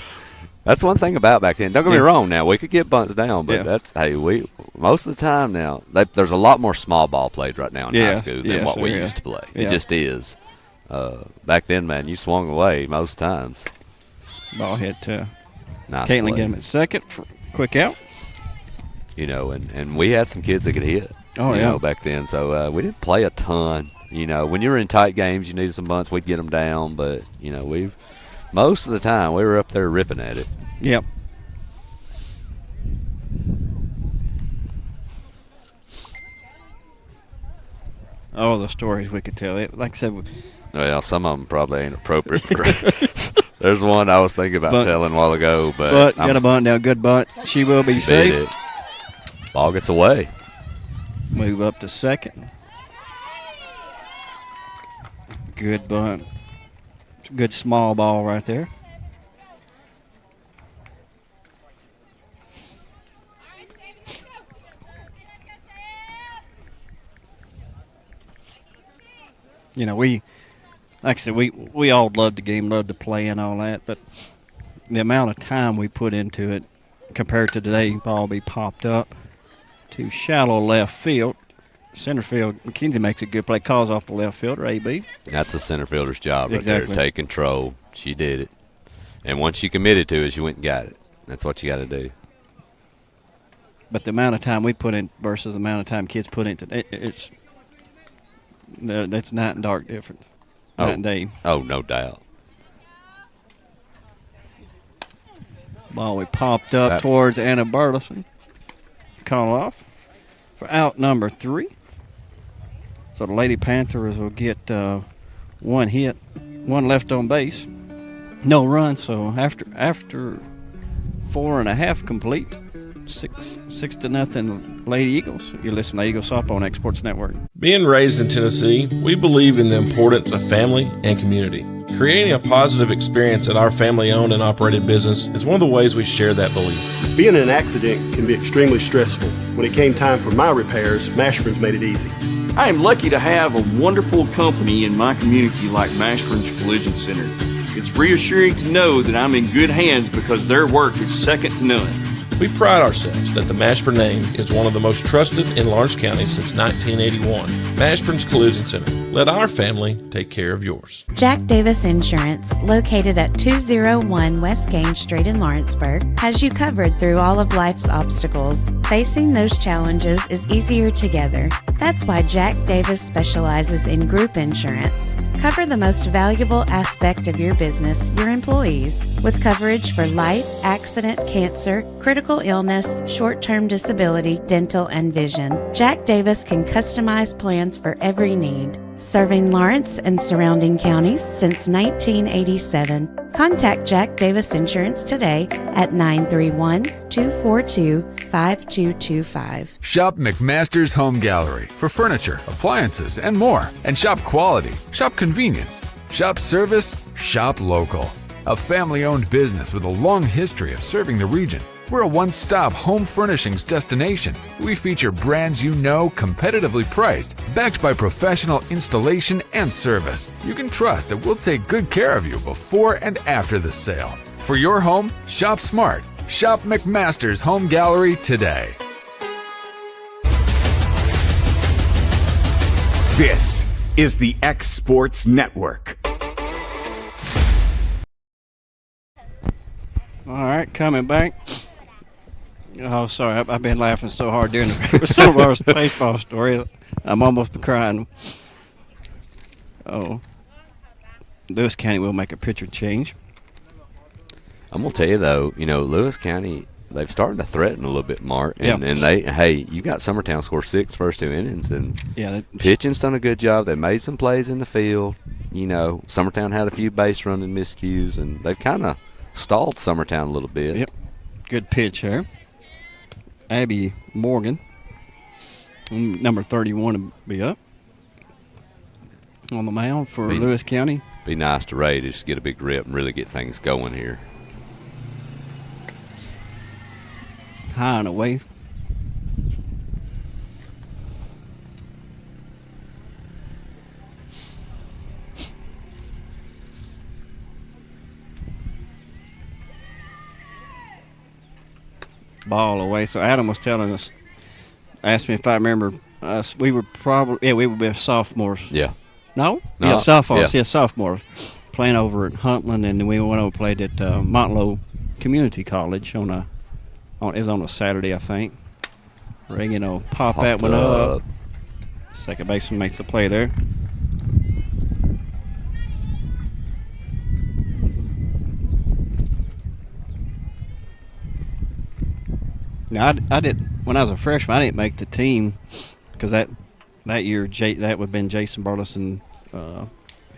That's one thing about back then. Don't get me wrong. Now we could get bunts down, but we most of the time now there's a lot more small ball played right now in high school than what we used to play. Yeah. It just is. Back then, man, you swung away most times. Ball hit. Nice Caitlin play. get him at second for quick out. And we had some kids that could hit. Oh, yeah. Back then. So we didn't play a ton. When you were in tight games, you needed some bunts. We'd get them down, but most of the time we were up there ripping at it. Yep. Oh, the stories we could tell. Like I said, well, some of them probably ain't appropriate. There's one I was thinking about telling a while ago, but got a bunt down, good bunt. She will be safe. Ball gets away. Move up to second. Good bunt. Good small ball right there. like I said, we all loved the game, loved to play and all that, but the amount of time we put into it compared to today, ball be popped up to shallow left field. Center field, McKenzie makes a good play, calls off the left fielder, AB. That's the center fielder's job right Exactly. there, take control. She did it. And once she committed to it, she went and got it. That's what you got to do. But the amount of time we put in versus the amount of time kids put into it's that's night and dark difference. Night and day. Oh, no doubt. Ball we popped up towards Anna Burleson. Call off for out number 3. So the Lady Panthers will get one hit, one left on base. No run, so after 4.5 complete, 6-0 Lady Eagles. You listen to Eagle Softball on Exports Network. Being raised in Tennessee, we believe in the importance of family and community. Creating a positive experience at our family-owned and operated business is one of the ways we share that belief. Being in an accident can be extremely stressful. When it came time for my repairs, Mashburn's made it easy. I am lucky to have a wonderful company in my community like Mashburn's Collision Center. It's reassuring to know that I'm in good hands because their work is second to none. We pride ourselves that the Mashburn name is one of the most trusted in Lawrence County since 1981. Mashburn's Collision Center. Let our family take care of yours. Jack Davis Insurance, located at 201 West Gaines Street in Lawrenceburg, has you covered through all of life's obstacles. Facing those challenges is easier together. That's why Jack Davis specializes in group insurance. Cover the most valuable aspect of your business, your employees, with coverage for life, accident, cancer, critical illness, short-term disability, dental, and vision. Jack Davis can customize plans for every need. Serving Lawrence and surrounding counties since 1987. Contact Jack Davis Insurance today at 931-242-5225. Shop McMaster's Home Gallery for furniture, appliances, and more. And shop quality, shop convenience, shop service, shop local. A family-owned business with a long history of serving the region. We're a one-stop home furnishings destination. We feature brands you know, competitively priced, backed by professional installation and service. You can trust that we'll take good care of you before and after the sale. For your home, shop smart. Shop McMaster's Home Gallery today. This is the X Sports Network. All right, coming back. Oh, sorry, I've been laughing so hard during the Silver's baseball story. I'm almost crying. Oh, Lewis County will make a pitcher change. I'm gonna tell you though, Lewis County, they've started to threaten a little bit, Mark. And, Yeah. and you got Summertown score 6 first 2 innings, and Yeah, pitching's done a good job. They made some plays in the field. Summertown had a few base running miscues, and they've kind of stalled Summertown a little bit. Yep, good pitch there. Abby Morgan, number 31, to be up on the mound for Lewis County. Be nice to Ray to just get a big rip and really get things going here. High and away. Ball away. So Adam was telling us, asked me if I remember us. We were we would be sophomores. Yeah. No? No. Yeah, sophomores. Yeah. Yeah, sophomores. Playing over at Huntland, and then we went over and played at Montlow Community College it was on a Saturday, I think. Reagan will pop Popped that one up. up. Second baseman makes the play there. Now, when I was a freshman, I didn't make the team because that year that would have been Jason Burleson,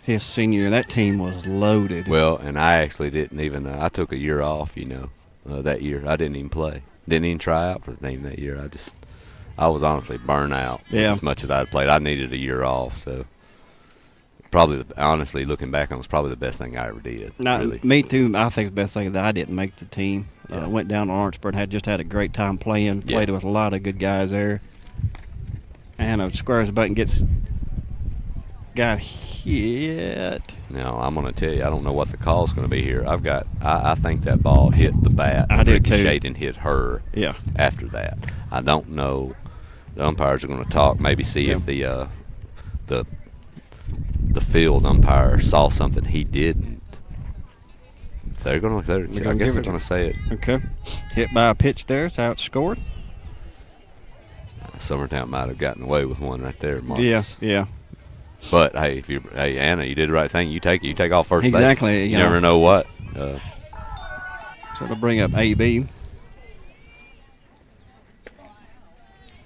his senior year. That team was loaded. Well, and I actually didn't even I took a year off, that year. I didn't even play. Didn't even try out for the team that year. I was honestly burnt out as much as I'd played. I needed a year off, so probably, honestly, looking back, it was probably the best thing I ever did. Really. Me too. I think the best thing is that I didn't make the team. Went down to Lawrenceburg and had a great time playing. Played with a lot of good guys there. And squares the butt and gets got hit. Now, I'm going to tell you, I don't know what the call's going to be here. I think that ball hit the bat. I did too. Ricocheted and hit her. Yeah. After that, I don't know. The umpires are going to talk. Maybe see if the field umpire saw something he didn't. They're going to. I guess they're going to say it. Okay. Hit by a pitch there. It's outscored. Summertown might have gotten away with one right there, Marcus. Yeah. But hey, Anna, you did the right thing. You take off first base. Exactly. You never know what. So it'll bring up AB.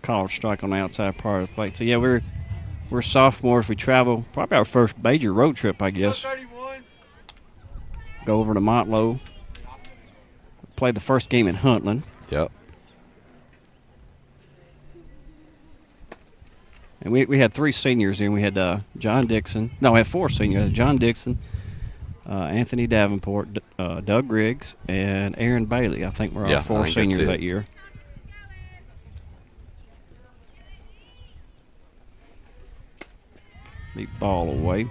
Called strike on the outside part of the plate. So yeah, we're sophomores. We travel probably our first major road trip, I guess. Go over to Montlow. Play the first game in Huntland. Yep. And we had 3 seniors in. We had John Dixon. No, we had 4 seniors. John Dixon, Anthony Davenport, Doug Riggs, and Aaron Bailey. I think we're all 4 seniors that year. Leave ball away.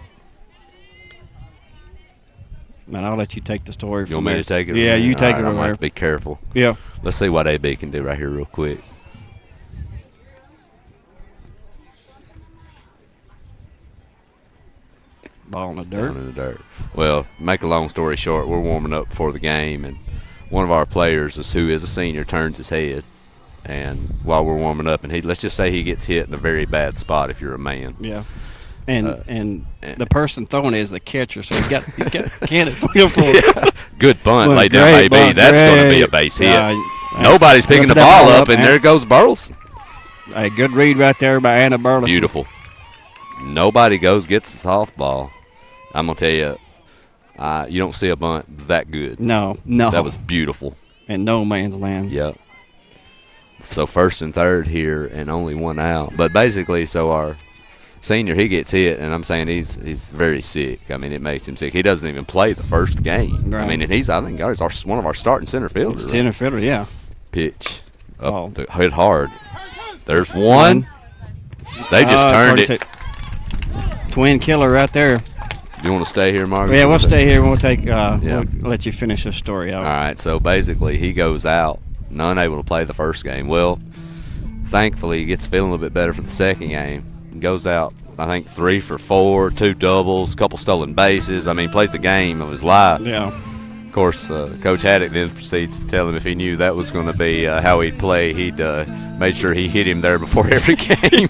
Man, I'll let you take the story. You want me to take it? Yeah, you take it. I'm going to have to be careful. Yeah. Let's see what AB can do right here real quick. Ball in the dirt. Down in the dirt. Well, make a long story short, we're warming up before the game, and one of our players, who is a senior, turns his head, and while we're warming up, and let's just say he gets hit in a very bad spot if you're a man. Yeah. And the person throwing it is the catcher, so he's got canned feel for it. Good bunt, lay down, AB. That's going to be a base hit. Nobody's picking the ball up, and there goes Burleson. A good read right there by Anna Burleson. Beautiful. Nobody gets the softball. I'm going to tell you, you don't see a bunt that good. No. That was beautiful. And no man's land. Yep. So first and third here and only one out. But basically, so our senior, he gets hit, and I'm saying he's very sick. I mean, it makes him sick. He doesn't even play the first game. Right. I mean, and he's one of our starting center fielders. Right? Center fielder, yeah. Pitch. Hit hard. There's one. They just turned it. Twin killer right there. You want to stay here, Mark? Yeah, we'll stay here. We'll take. We'll let you finish the story out. All right. So basically, he goes out, unable to play the first game. Well, thankfully, he gets feeling a little bit better for the second game. Goes out, I think 3 for 4, 2 doubles, a couple stolen bases. I mean, plays the game of his life. Yeah. Of course, Coach Haddock then proceeds to tell him if he knew that was going to be how he'd play, he'd made sure he hit him there before every game.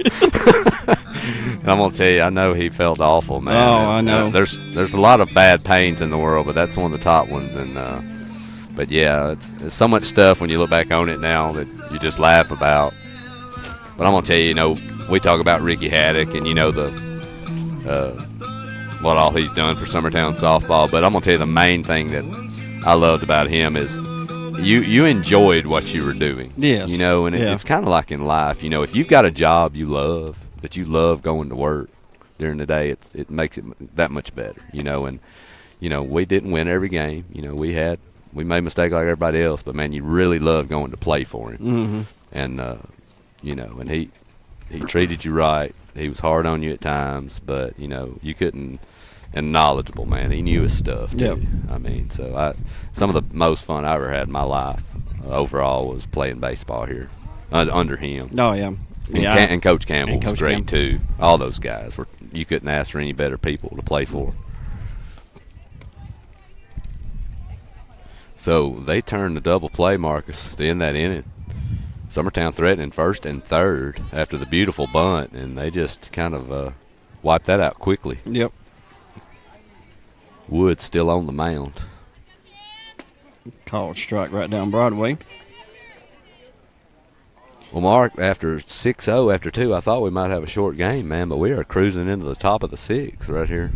And I'm going to tell you, I know he felt awful, man. Oh, I know. There's a lot of bad pains in the world, but that's one of the top ones. And but yeah, it's so much stuff when you look back on it now that you just laugh about. But I'm going to tell you, we talk about Ricky Haddock and what all he's done for Summertown softball. But I'm going to tell you the main thing that I loved about him is you enjoyed what you were doing. Yes. And it's kind of like in life. If you've got a job you love, that you love going to work during the day, it makes it that much better. And we didn't win every game. We made mistakes like everybody else, but man, you really loved going to play for him. Mm-hmm. And and he treated you right. He was hard on you at times, but you couldn't. And knowledgeable, man. He knew his stuff too. Yep. I mean, so some of the most fun I ever had in my life overall was playing baseball here under him. Oh yeah. And Coach Campbell was great too. All those guys you couldn't ask for any better people to play for. So they turned the double play, Marcus, to end that inning. Summertown threatening first and third after the beautiful bunt, and they just kind of wiped that out quickly. Yep. Wood still on the mound. Called strike right down Broadway. Well, Mark, after 6-0 after 2, I thought we might have a short game, man, but we are cruising into the top of the 6 right here.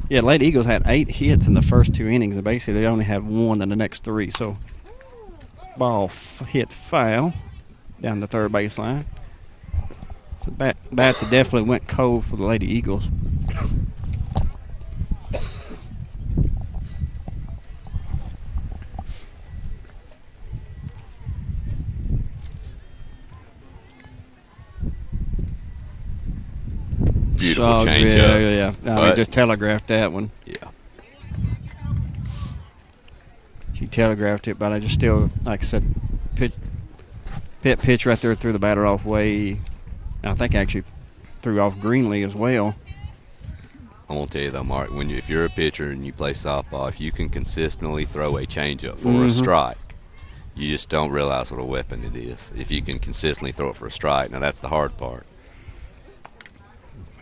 Yeah, Lady Eagles had 8 hits in the first 2 innings, and basically they only have 1 in the next 3. So ball hit foul down the third baseline. So bats definitely went cold for the Lady Eagles. beautiful so change good. up. Yeah. I mean, just telegraphed that one. Yeah. She telegraphed it, but I just still, like I said, pitch right there threw the batter off way. I think actually threw off Greenlee as well. I won't tell you though, Mark, if you're a pitcher and you play softball, if you can consistently throw a changeup for a strike, you just don't realize what a weapon it is. If you can consistently throw it for a strike, now that's the hard part.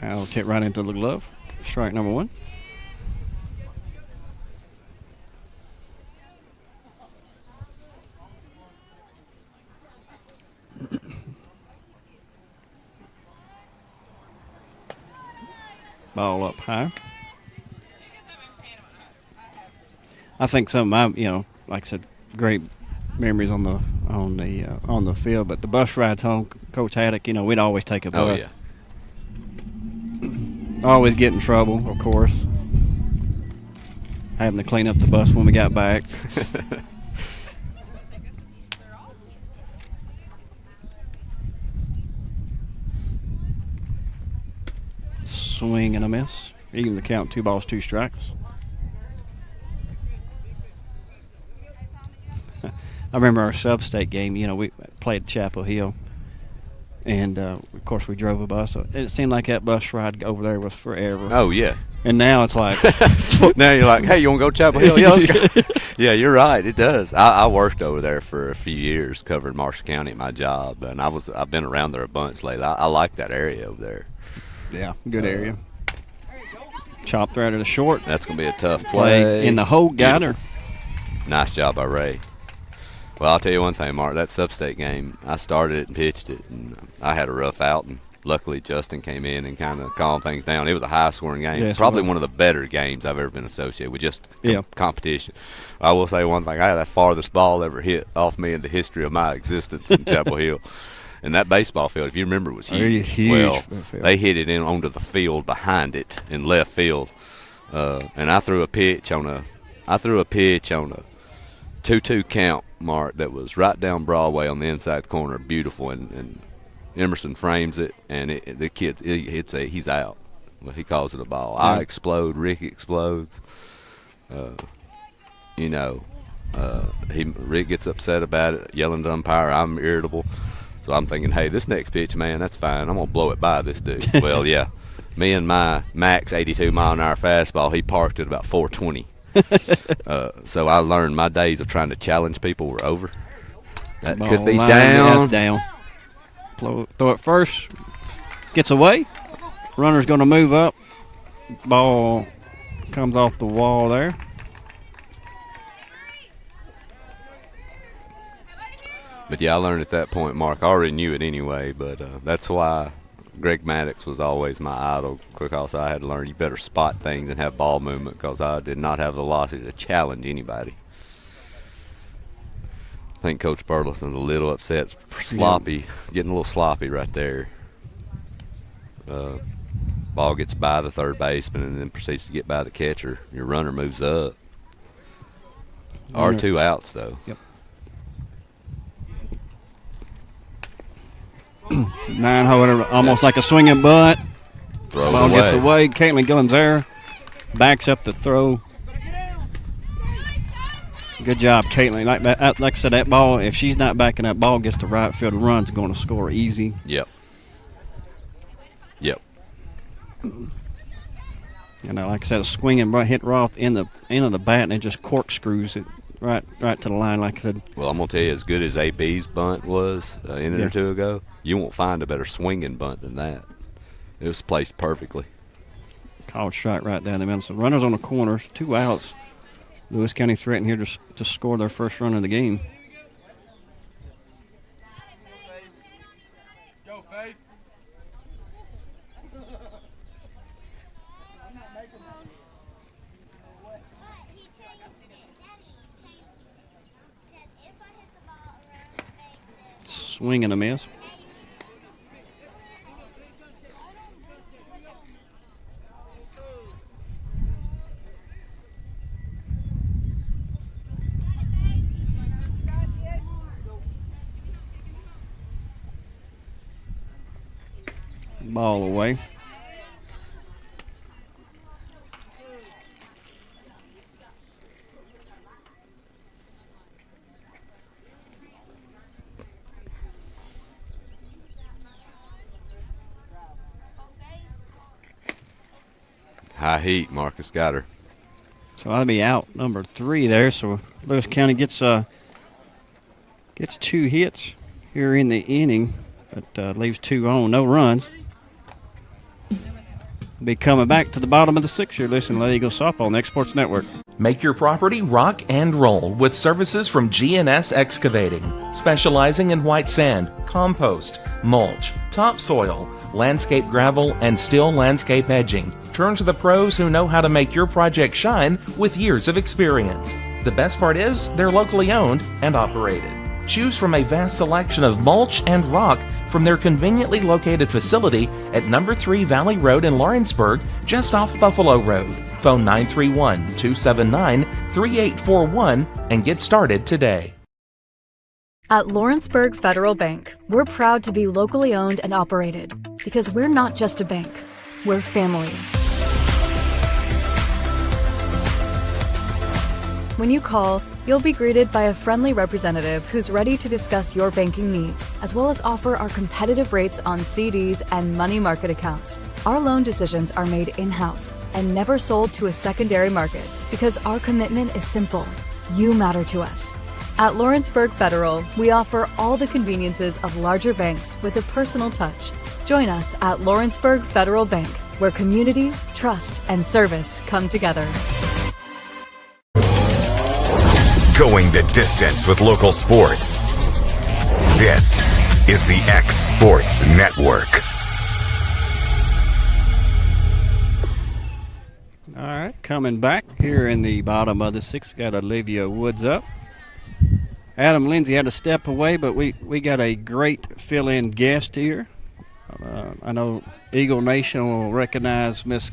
I'll tip right into the glove. Strike number 1. Ball up high. I think some of my, like I said, great memories on the field. But the bus rides home, Coach Haddock, we'd always take a bus. Oh, yeah. Always get in trouble, of course. Having to clean up the bus when we got back. Swing and a miss. Even the count, 2 balls, 2 strikes. I remember our sub-state game, we played Chapel Hill. And, of course, we drove a bus. So it seemed like that bus ride over there was forever. Oh, yeah. And now it's like. Now you're like, hey, you want to go to Chapel Hill? Yeah, let's go. Yeah, you're right. It does. I worked over there for a few years, covered Marshall County at my job. And I've been around there a bunch lately. I like that area over there. Yeah, good area. Chopped right at the short. That's going to be a tough play. In the hole, got her. Nice job by Ray. Well, I'll tell you one thing, Mark. That sub-state game, I started it and pitched it, and I had a rough out, and luckily Justin came in and kind of calmed things down. It was a high-scoring game. Yes, probably one of the better games I've ever been associated with, just competition. I will say one thing. I had the farthest ball ever hit off me in the history of my existence in Chapel Hill. And that baseball field, if you remember, was huge. Well, they hit it in onto the field behind it in left field, and I threw a pitch on a 2-2 count, Mark, that was right down Broadway on the inside corner, beautiful, and Emerson frames it, and the kid he's out. Well, he calls it a ball. Yeah. I explode, Rick explodes. Rick gets upset about it, yelling to umpire. I'm irritable. So I'm thinking, hey, this next pitch, man, that's fine. I'm going to blow it by this dude. Well, yeah. Me and my max 82-mile-an-hour fastball, he parked at about 420. So I learned my days of trying to challenge people were over. That ball could be down. That's down. Throw it first. Gets away. Runner's going to move up. Ball comes off the wall there. But, yeah, I learned at that point, Mark. I already knew it anyway, but that's why Greg Maddox was always my idol, because I had to learn you better spot things and have ball movement, because I did not have the velocity to challenge anybody. I think Coach Burleson's a little upset, sloppy, getting a little sloppy right there. Ball gets by the third baseman and then proceeds to get by the catcher. Your runner moves up. Or 2 outs, though. Yep. 9-hole, almost like a swinging bunt. Ball gets away. Caitlin Gillum's there. Backs up the throw. Good job, Caitlin. Like I said, that ball, if she's not backing that ball, gets to right field, run's going to score easy. Yep. Like I said, a swinging hit Roth in the end of the bat, and it just corkscrews it right to the line, like I said. Well, I'm going to tell you, as good as AB's bunt was an inning or two ago, you won't find a better swinging bunt than that. It was placed perfectly. Called strike right down the middle. So runners on the corners, 2 outs. Lewis County threatened here to score their first run of the game. Go, Faith. Swing and a miss. Ball away. High heat, Marcus got her. So that'll be out number 3 there. So Lewis County gets 2 hits here in the inning, but leaves 2 on, no runs. Be coming back to the bottom of the 6th. You're listening to Lady Eagle Softball on the X Sports Network. Make your property rock and roll with services from GNS Excavating, specializing in white sand, compost, mulch, topsoil, landscape gravel, and steel landscape edging. Turn to the pros who know how to make your project shine with years of experience. The best part is they're locally owned and operated. Choose from a vast selection of mulch and rock from their conveniently located facility at number 3 Valley Road in Lawrenceburg, just off Buffalo Road. Phone 931-279-3841 and get started today. At Lawrenceburg Federal Bank, we're proud to be locally owned and operated because we're not just a bank, we're family. When you call, you'll be greeted by a friendly representative who's ready to discuss your banking needs, as well as offer our competitive rates on CDs and money market accounts. Our loan decisions are made in-house and never sold to a secondary market because our commitment is simple. You matter to us. At Lawrenceburg Federal, we offer all the conveniences of larger banks with a personal touch. Join us at Lawrenceburg Federal Bank, where community, trust, and service come together. Going the distance with local sports. This is the X Sports Network. All right, coming back here in the bottom of the 6th, got Olivia Woods up. Adam Lindsay had to step away, but we got a great fill-in guest here. I know Eagle Nation will recognize Miss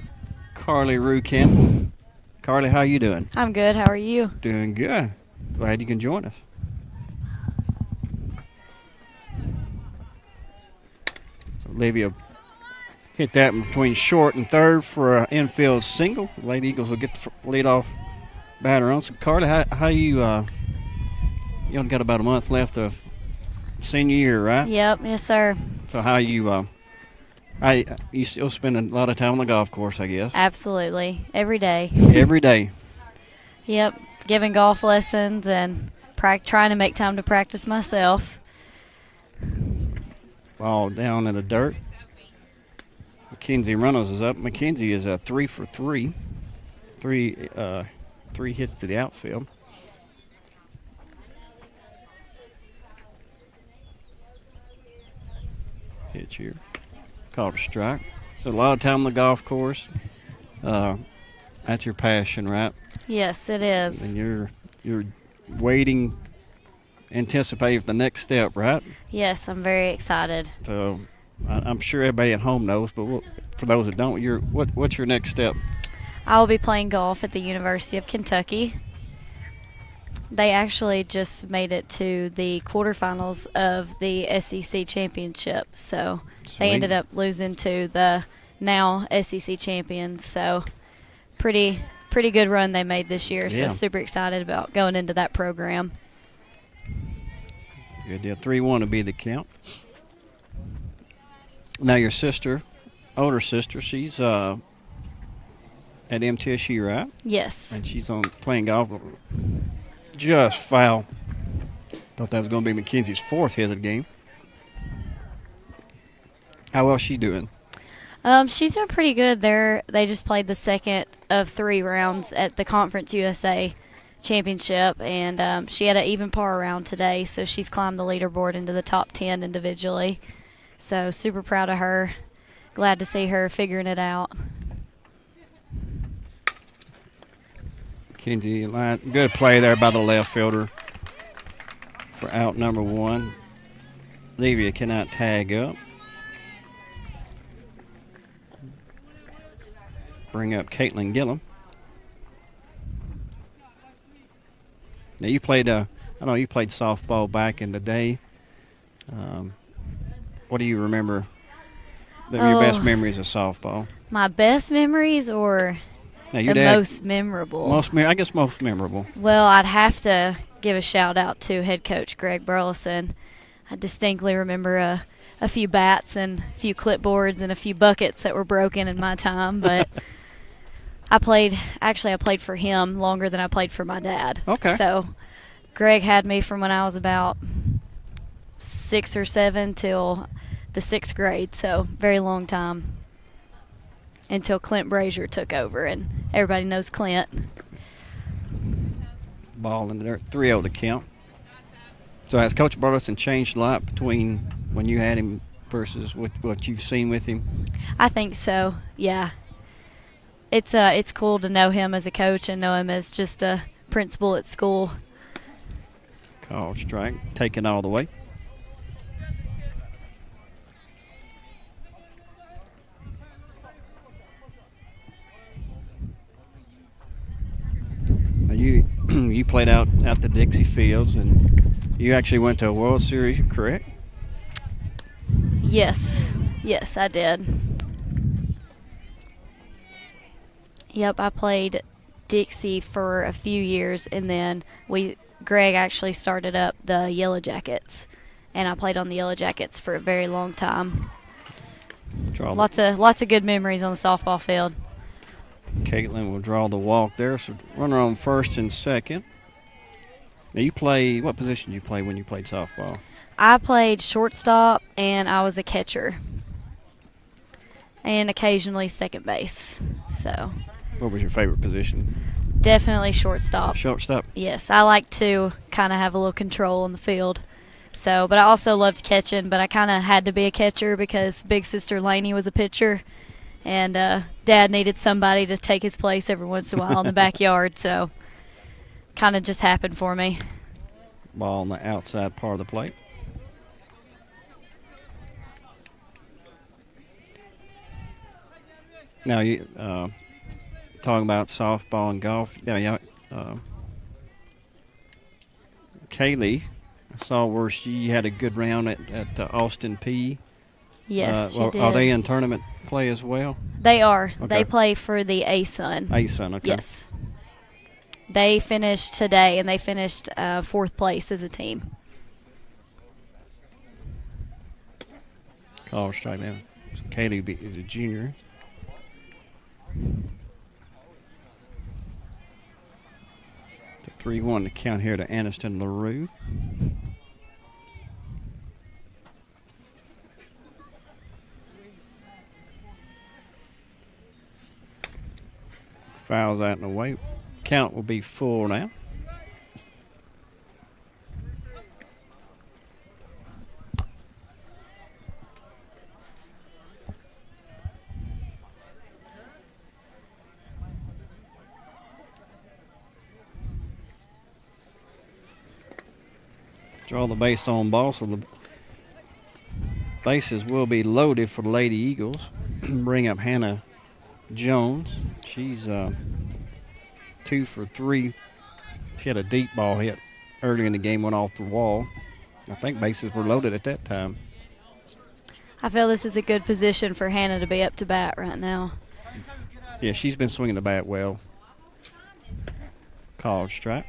Carly Rukin. Carly, how you doing? I'm good. How are you? Doing good. Glad you can join us. So Olivia hit that in between short and third for an infield single. Lady Eagles will get the leadoff batter on. So Carly, how you you only got about a month left of senior year, right? Yep. Yes, sir. So how you you still spend a lot of time on the golf course, I guess? Absolutely. Every day. Every day. Yep. Giving golf lessons and trying to make time to practice myself. Ball down in the dirt. Mackenzie Reynolds is up. Mackenzie is a 3 for 3. Three hits to the outfield. Pitch here. Called a strike. So a lot of time on the golf course. That's your passion, right? Yes, it is. And you're waiting, anticipating the next step, right? Yes, I'm very excited. So I'm sure everybody at home knows, but for those that don't, what's your next step? I will be playing golf at the University of Kentucky. They actually just made it to the quarterfinals of the SEC championship, so Sweet. They ended up losing to the now SEC champions. So pretty good run they made this year. Yeah. So super excited about going into that program. Good deal. 3-1 to be the count. Now your sister, older sister, she's at MTSU, right? Yes. And she's playing golf. Just foul. Thought that was going to be Mackenzie's 4th hit of the game. How well is she doing? She's doing pretty good. They just played the second of 3 rounds at the Conference USA Championship, and she had an even par round today, so she's climbed the leaderboard into the top 10 individually. So super proud of her. Glad to see her figuring it out. Kenzie, good play there by the left fielder for out number 1. Olivia cannot tag up. Bring up Caitlin Gillum. Now you played, I know you played softball back in the day. What do you remember? Your best memories of softball? My best memories or most memorable? I guess most memorable. Well, I'd have to give a shout out to head coach Greg Burleson. I distinctly remember a few bats and a few clipboards and a few buckets that were broken in my time, but I played for him longer than I played for my dad. Okay. So Greg had me from when I was about 6 or 7 till the 6th grade, so very long time until Clint Brazier took over, and everybody knows Clint. Ball in there, 3-0 to count. So has Coach Burleson changed a lot between when you had him versus what you've seen with him? I think so, yeah. It's cool to know him as a coach and know him as just a principal at school. Call strike, taken all the way. Now you played out the Dixie Fields, and you actually went to a World Series, correct? Yes, I did. Yep, I played Dixie for a few years, and then Greg actually started up the Yellow Jackets, and I played on the Yellow Jackets for a very long time. Lots of good memories on the softball field. Caitlin will draw the walk there, so runner on first and second. Now what position did you play when you played softball? I played shortstop, and I was a catcher, and occasionally second base. So. What was your favorite position? Definitely shortstop. Shortstop? Yes, I like to kind of have a little control on the field. So, but I also loved catching, but I kind of had to be a catcher because big sister Lainey was a pitcher, and Dad needed somebody to take his place every once in a while in the backyard, so kind of just happened for me. Ball on the outside part of the plate. Now, you talking about softball and golf. Yeah, Kaylee, I saw where she had a good round at Austin P. Yes, she did. Are they in tournament play as well? They are. Okay. They play for the A-Sun. A-Sun, okay. Yes. They finished today, and they finished 4th place as a team. Call strike now. So Kaylee is a junior. The 3-1 to count here to Aniston LaRue. Fouls out and away. Count will be full now. Draw the base on ball, so the bases will be loaded for the Lady Eagles. Bring up Hannah Jones. She's 2 for 3. She had a deep ball hit early in the game, went off the wall. I think bases were loaded at that time. I feel this is a good position for Hannah to be up to bat right now. Yeah, she's been swinging the bat well. Called strike.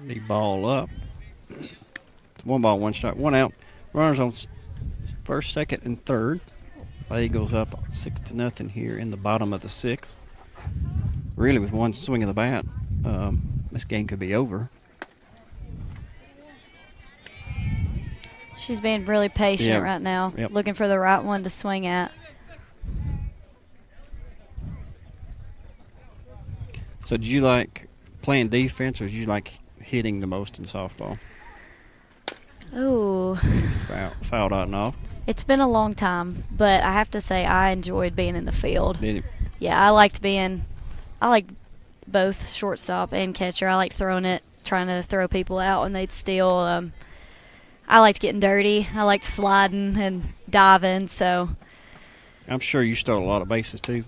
The ball up. 1 ball, 1 strike, 1 out. Runners on first, second, and third. Eagles up 6-0 here in the bottom of the 6th. Really, with one swing of the bat, this game could be over. She's being really patient right now, looking for the right one to swing at. So did you like playing defense, or did you like hitting the most in softball? Oh. Fouled out and off. It's been a long time, but I have to say I enjoyed being in the field. Did you? Yeah, I liked both shortstop and catcher. I liked throwing it, trying to throw people out when they'd steal. I liked getting dirty. I liked sliding and diving, so. I'm sure you stole a lot of bases too.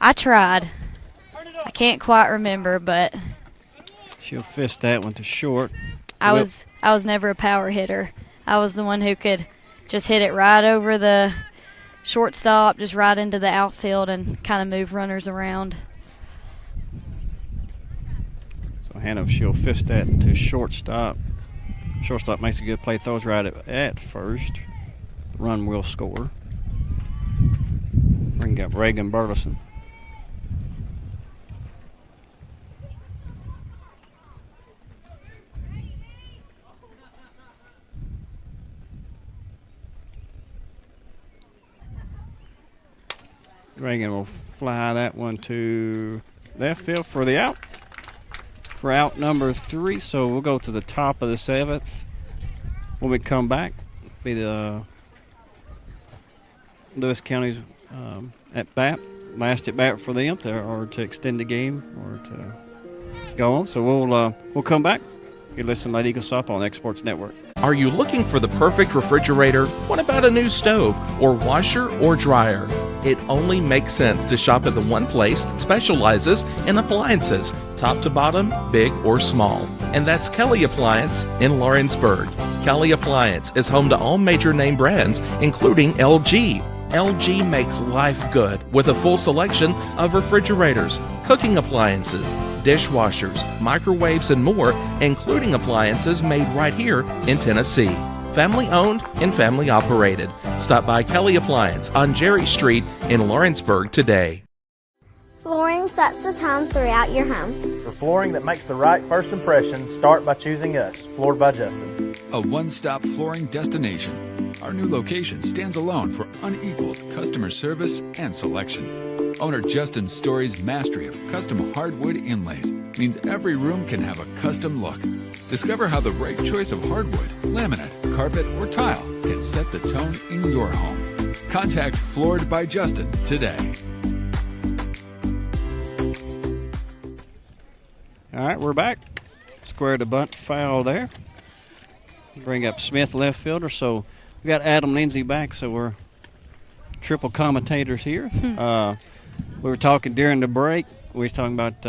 I tried. I can't quite remember, but. She'll fist that one to short. I was never a power hitter. I was the one who could just hit it right over the shortstop, just right into the outfield and kind of move runners around. So Hannah, she'll fist that to shortstop. Shortstop makes a good play, throws right at first. Run will score. Bring up Reagan Burleson. Reagan will fly that one to left field for the out. For out number 3, so we'll go to the top of the 7th. When we come back, be the Lewis County's at bat, last at bat for them to extend the game or to go on. So we'll come back. You're listening to Lady Eagle Softball on Exports Network. Are you looking for the perfect refrigerator? What about a new stove or washer or dryer? It only makes sense to shop at the one place that specializes in appliances, top to bottom, big or small. And that's Kelly Appliance in Lawrenceburg. Kelly Appliance is home to all major name brands, including LG. LG makes life good with a full selection of refrigerators, cooking appliances, dishwashers, microwaves, and more, including appliances made right here in Tennessee. Family owned and family operated. Stop by Kelly Appliance on Jerry Street in Lawrenceburg today. Flooring sets the tone throughout your home. For flooring that makes the right first impression, start by choosing us, Floored by Justin. A one-stop flooring destination. Our new location stands alone for unequaled customer service and selection. Owner Justin Story's mastery of custom hardwood inlays means every room can have a custom look. Discover how the right choice of hardwood, laminate, carpet, or tile can set the tone in your home. Contact Floored by Justin today. All right, we're back. Square the bunt foul there. Bring up Smith, left fielder. So we got Adam Lindsay back, so we're triple commentators here. We were talking during the break. We were talking about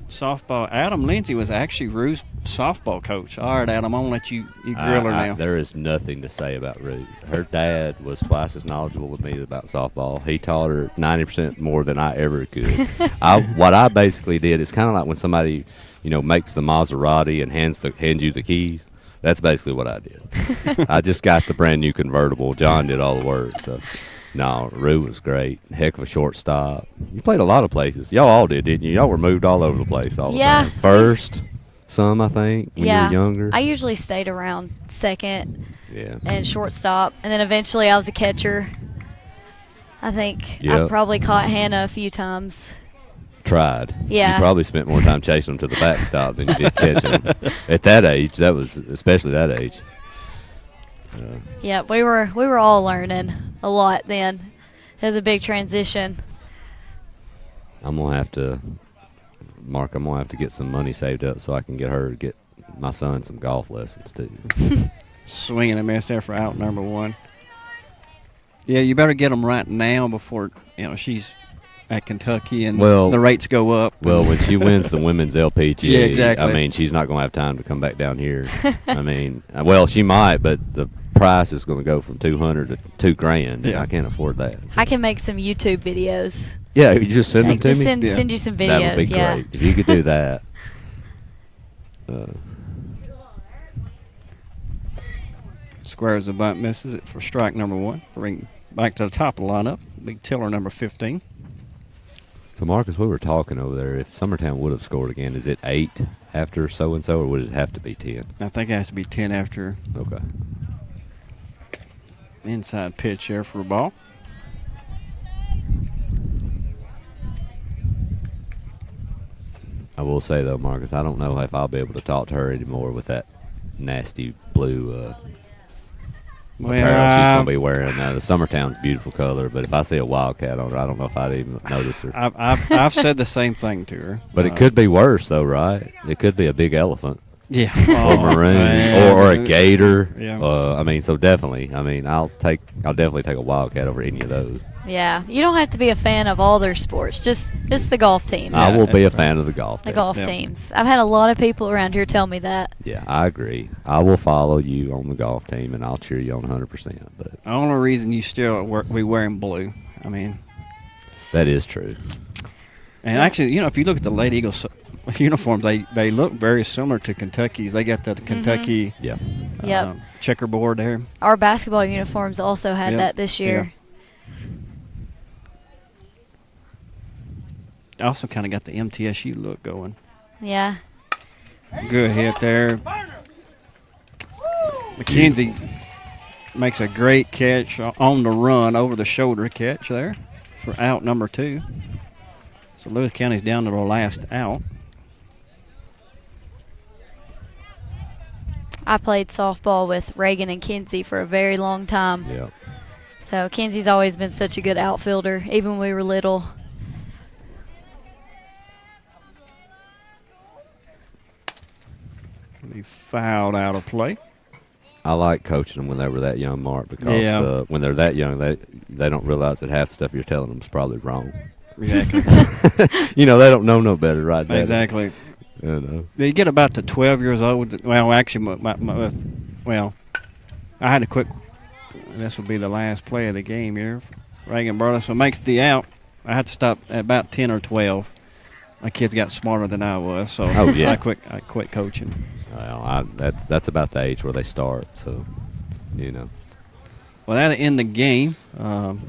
softball. Adam Lindsay was actually Ruth's softball coach. All right, Adam, I'm going to let you grill her now. There is nothing to say about Ruth. Her dad was twice as knowledgeable with me about softball. He taught her 90% more than I ever could. What I basically did is kind of like when somebody, makes the Maserati and hands you the keys. That's basically what I did. I just got the brand new convertible. John did all the work. So, no, Rue was great. Heck of a shortstop. You played a lot of places. Y'all all did, didn't you? Y'all were moved all over the place all the time. First, some, I think, when you were younger. I usually stayed around second and shortstop. And then eventually I was a catcher. I think I probably caught Hannah a few times. Tried. Yeah. You probably spent more time chasing them to the backstop than you did catching them. At that age, especially that age. Yeah, we were all learning a lot then. It was a big transition. I'm gonna have to get some money saved up so I can get my son some golf lessons too. Swinging a miss there for out number 1. Yeah, you better get them right now before she's at Kentucky and the rates go up. Well, when she wins the women's LPGA, yeah, exactly. I mean, she's not going to have time to come back down here. I mean, she might, but the price is going to go from $200 to $2,000. Yeah. I can't afford that. So. I can make some YouTube videos. Yeah, you just send them to me. Send you some videos. That would be great if you could do that. Squares the bunt, misses it for strike number 1. Bring back to the top of the lineup. Big Tiller number 15. So, Marcus, we were talking over there. If Summertown would have scored again, is it 8 after so-and-so, or would it have to be 10? I think it has to be 10 after. Okay. Inside pitch there for a ball. I will say, though, Marcus, I don't know if I'll be able to talk to her anymore with that nasty blue apparel she's going to be wearing. The Summertown's beautiful color, but if I see a Wildcat on her, I don't know if I'd even notice her. I've said the same thing to her. But it could be worse, though, right? It could be a big elephant. Yeah. Or maroon, or a gator. Yeah. I mean, so definitely. I mean, I'll definitely take a Wildcat over any of those. Yeah, you don't have to be a fan of all their sports, just the golf teams. I will be a fan of the golf. The golf teams. I've had a lot of people around here tell me that. Yeah, I agree. I will follow you on the golf team, and I'll cheer you on 100%. But the only reason you still be wearing blue, I mean, that is true. And actually, if you look at the Lady Eagles uniforms, they look very similar to Kentucky's. They got the Kentucky checkerboard there. Our basketball uniforms also had that this year. Yeah. Also kind of got the MTSU look going. Yeah. Good hit there. McKenzie makes a great catch on the run, over the shoulder catch there for out number 2. So Lewis County's down to their last out. I played softball with Reagan and Kinsey for a very long time. Yeah. So Kinsey's always been such a good outfielder, even when we were little. He fouled out of play. I like coaching them when they were that young, Mark, because when they're that young, they don't realize that half the stuff you're telling them is probably wrong. Exactly. They don't know no better, right? Exactly. They get about to 12 years old. Well, actually, I had a quick. This will be the last play of the game here. Reagan Burleson makes the out. I had to stop at about 10 or 12. My kids got smarter than I was, so I quit coaching. Well, that's about the age where they start. So, Well, that'll end the game.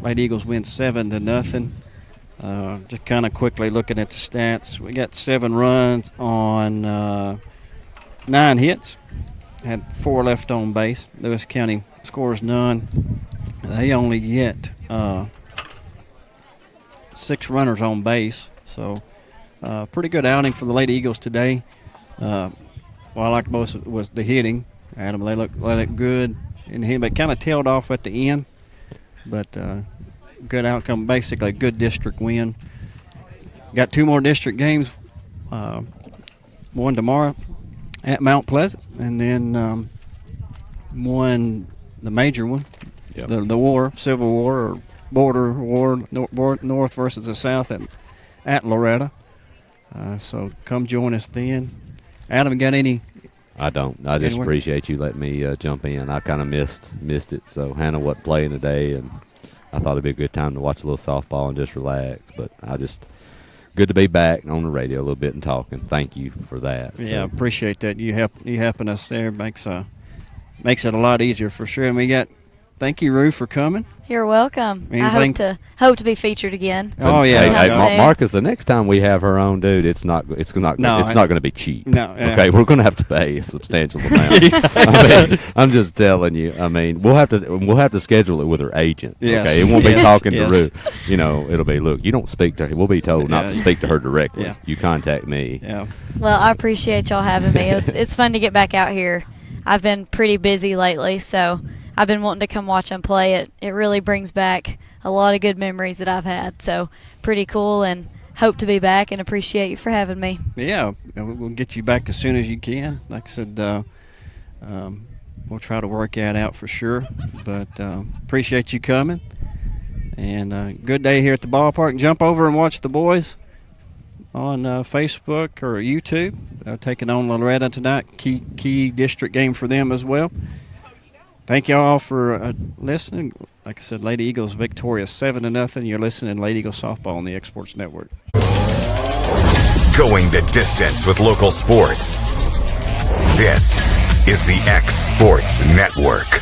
Lady Eagles win 7-0. Just kind of quickly looking at the stats, we got 7 runs on 9 hits. Had 4 left on base. Lewis County scores none. They only get 6 runners on base. So, pretty good outing for the Lady Eagles today. What I liked most was the hitting. Adam, they looked good in the hitting, but kind of tailed off at the end. But good outcome, basically a good district win. Got 2 more district games. One tomorrow at Mount Pleasant, and then one, the major one, the Civil War or Border War, North versus the South at Loretta. So come join us then. Adam, got any? I don't. I just appreciate you letting me jump in. I kind of missed it. So Hannah wasn't playing today, and I thought it'd be a good time to watch a little softball and just relax. But good to be back on the radio a little bit and talking. Thank you for that. Yeah, appreciate that. You helping us there makes it a lot easier for sure. And thank you, Rue, for coming. You're welcome. I hope to be featured again. Oh yeah, hey, Marcus. The next time we have her on, dude, it's not going to be cheap. No, okay, we're going to have to pay a substantial amount. I'm just telling you. I mean, we'll have to schedule it with her agent. Yes. Okay, it won't be talking to Rue. It'll be look. You don't speak to her. We'll be told not to speak to her directly. Yeah. You contact me. Yeah. Well, I appreciate y'all having me. It's fun to get back out here. I've been pretty busy lately, so I've been wanting to come watch them play. It really brings back a lot of good memories that I've had. So pretty cool, and hope to be back and appreciate you for having me. Yeah, we'll get you back as soon as you can. Like I said, we'll try to work that out for sure. But appreciate you coming. And good day here at the ballpark. Jump over and watch the boys on Facebook or YouTube. Taking on Loretta tonight. Key district game for them as well. Thank you all for listening. Like I said, Lady Eagles victorious 7-0. You're listening to Lady Eagles Softball on the Exports Network. Going the distance with local sports. This is the X Sports Network.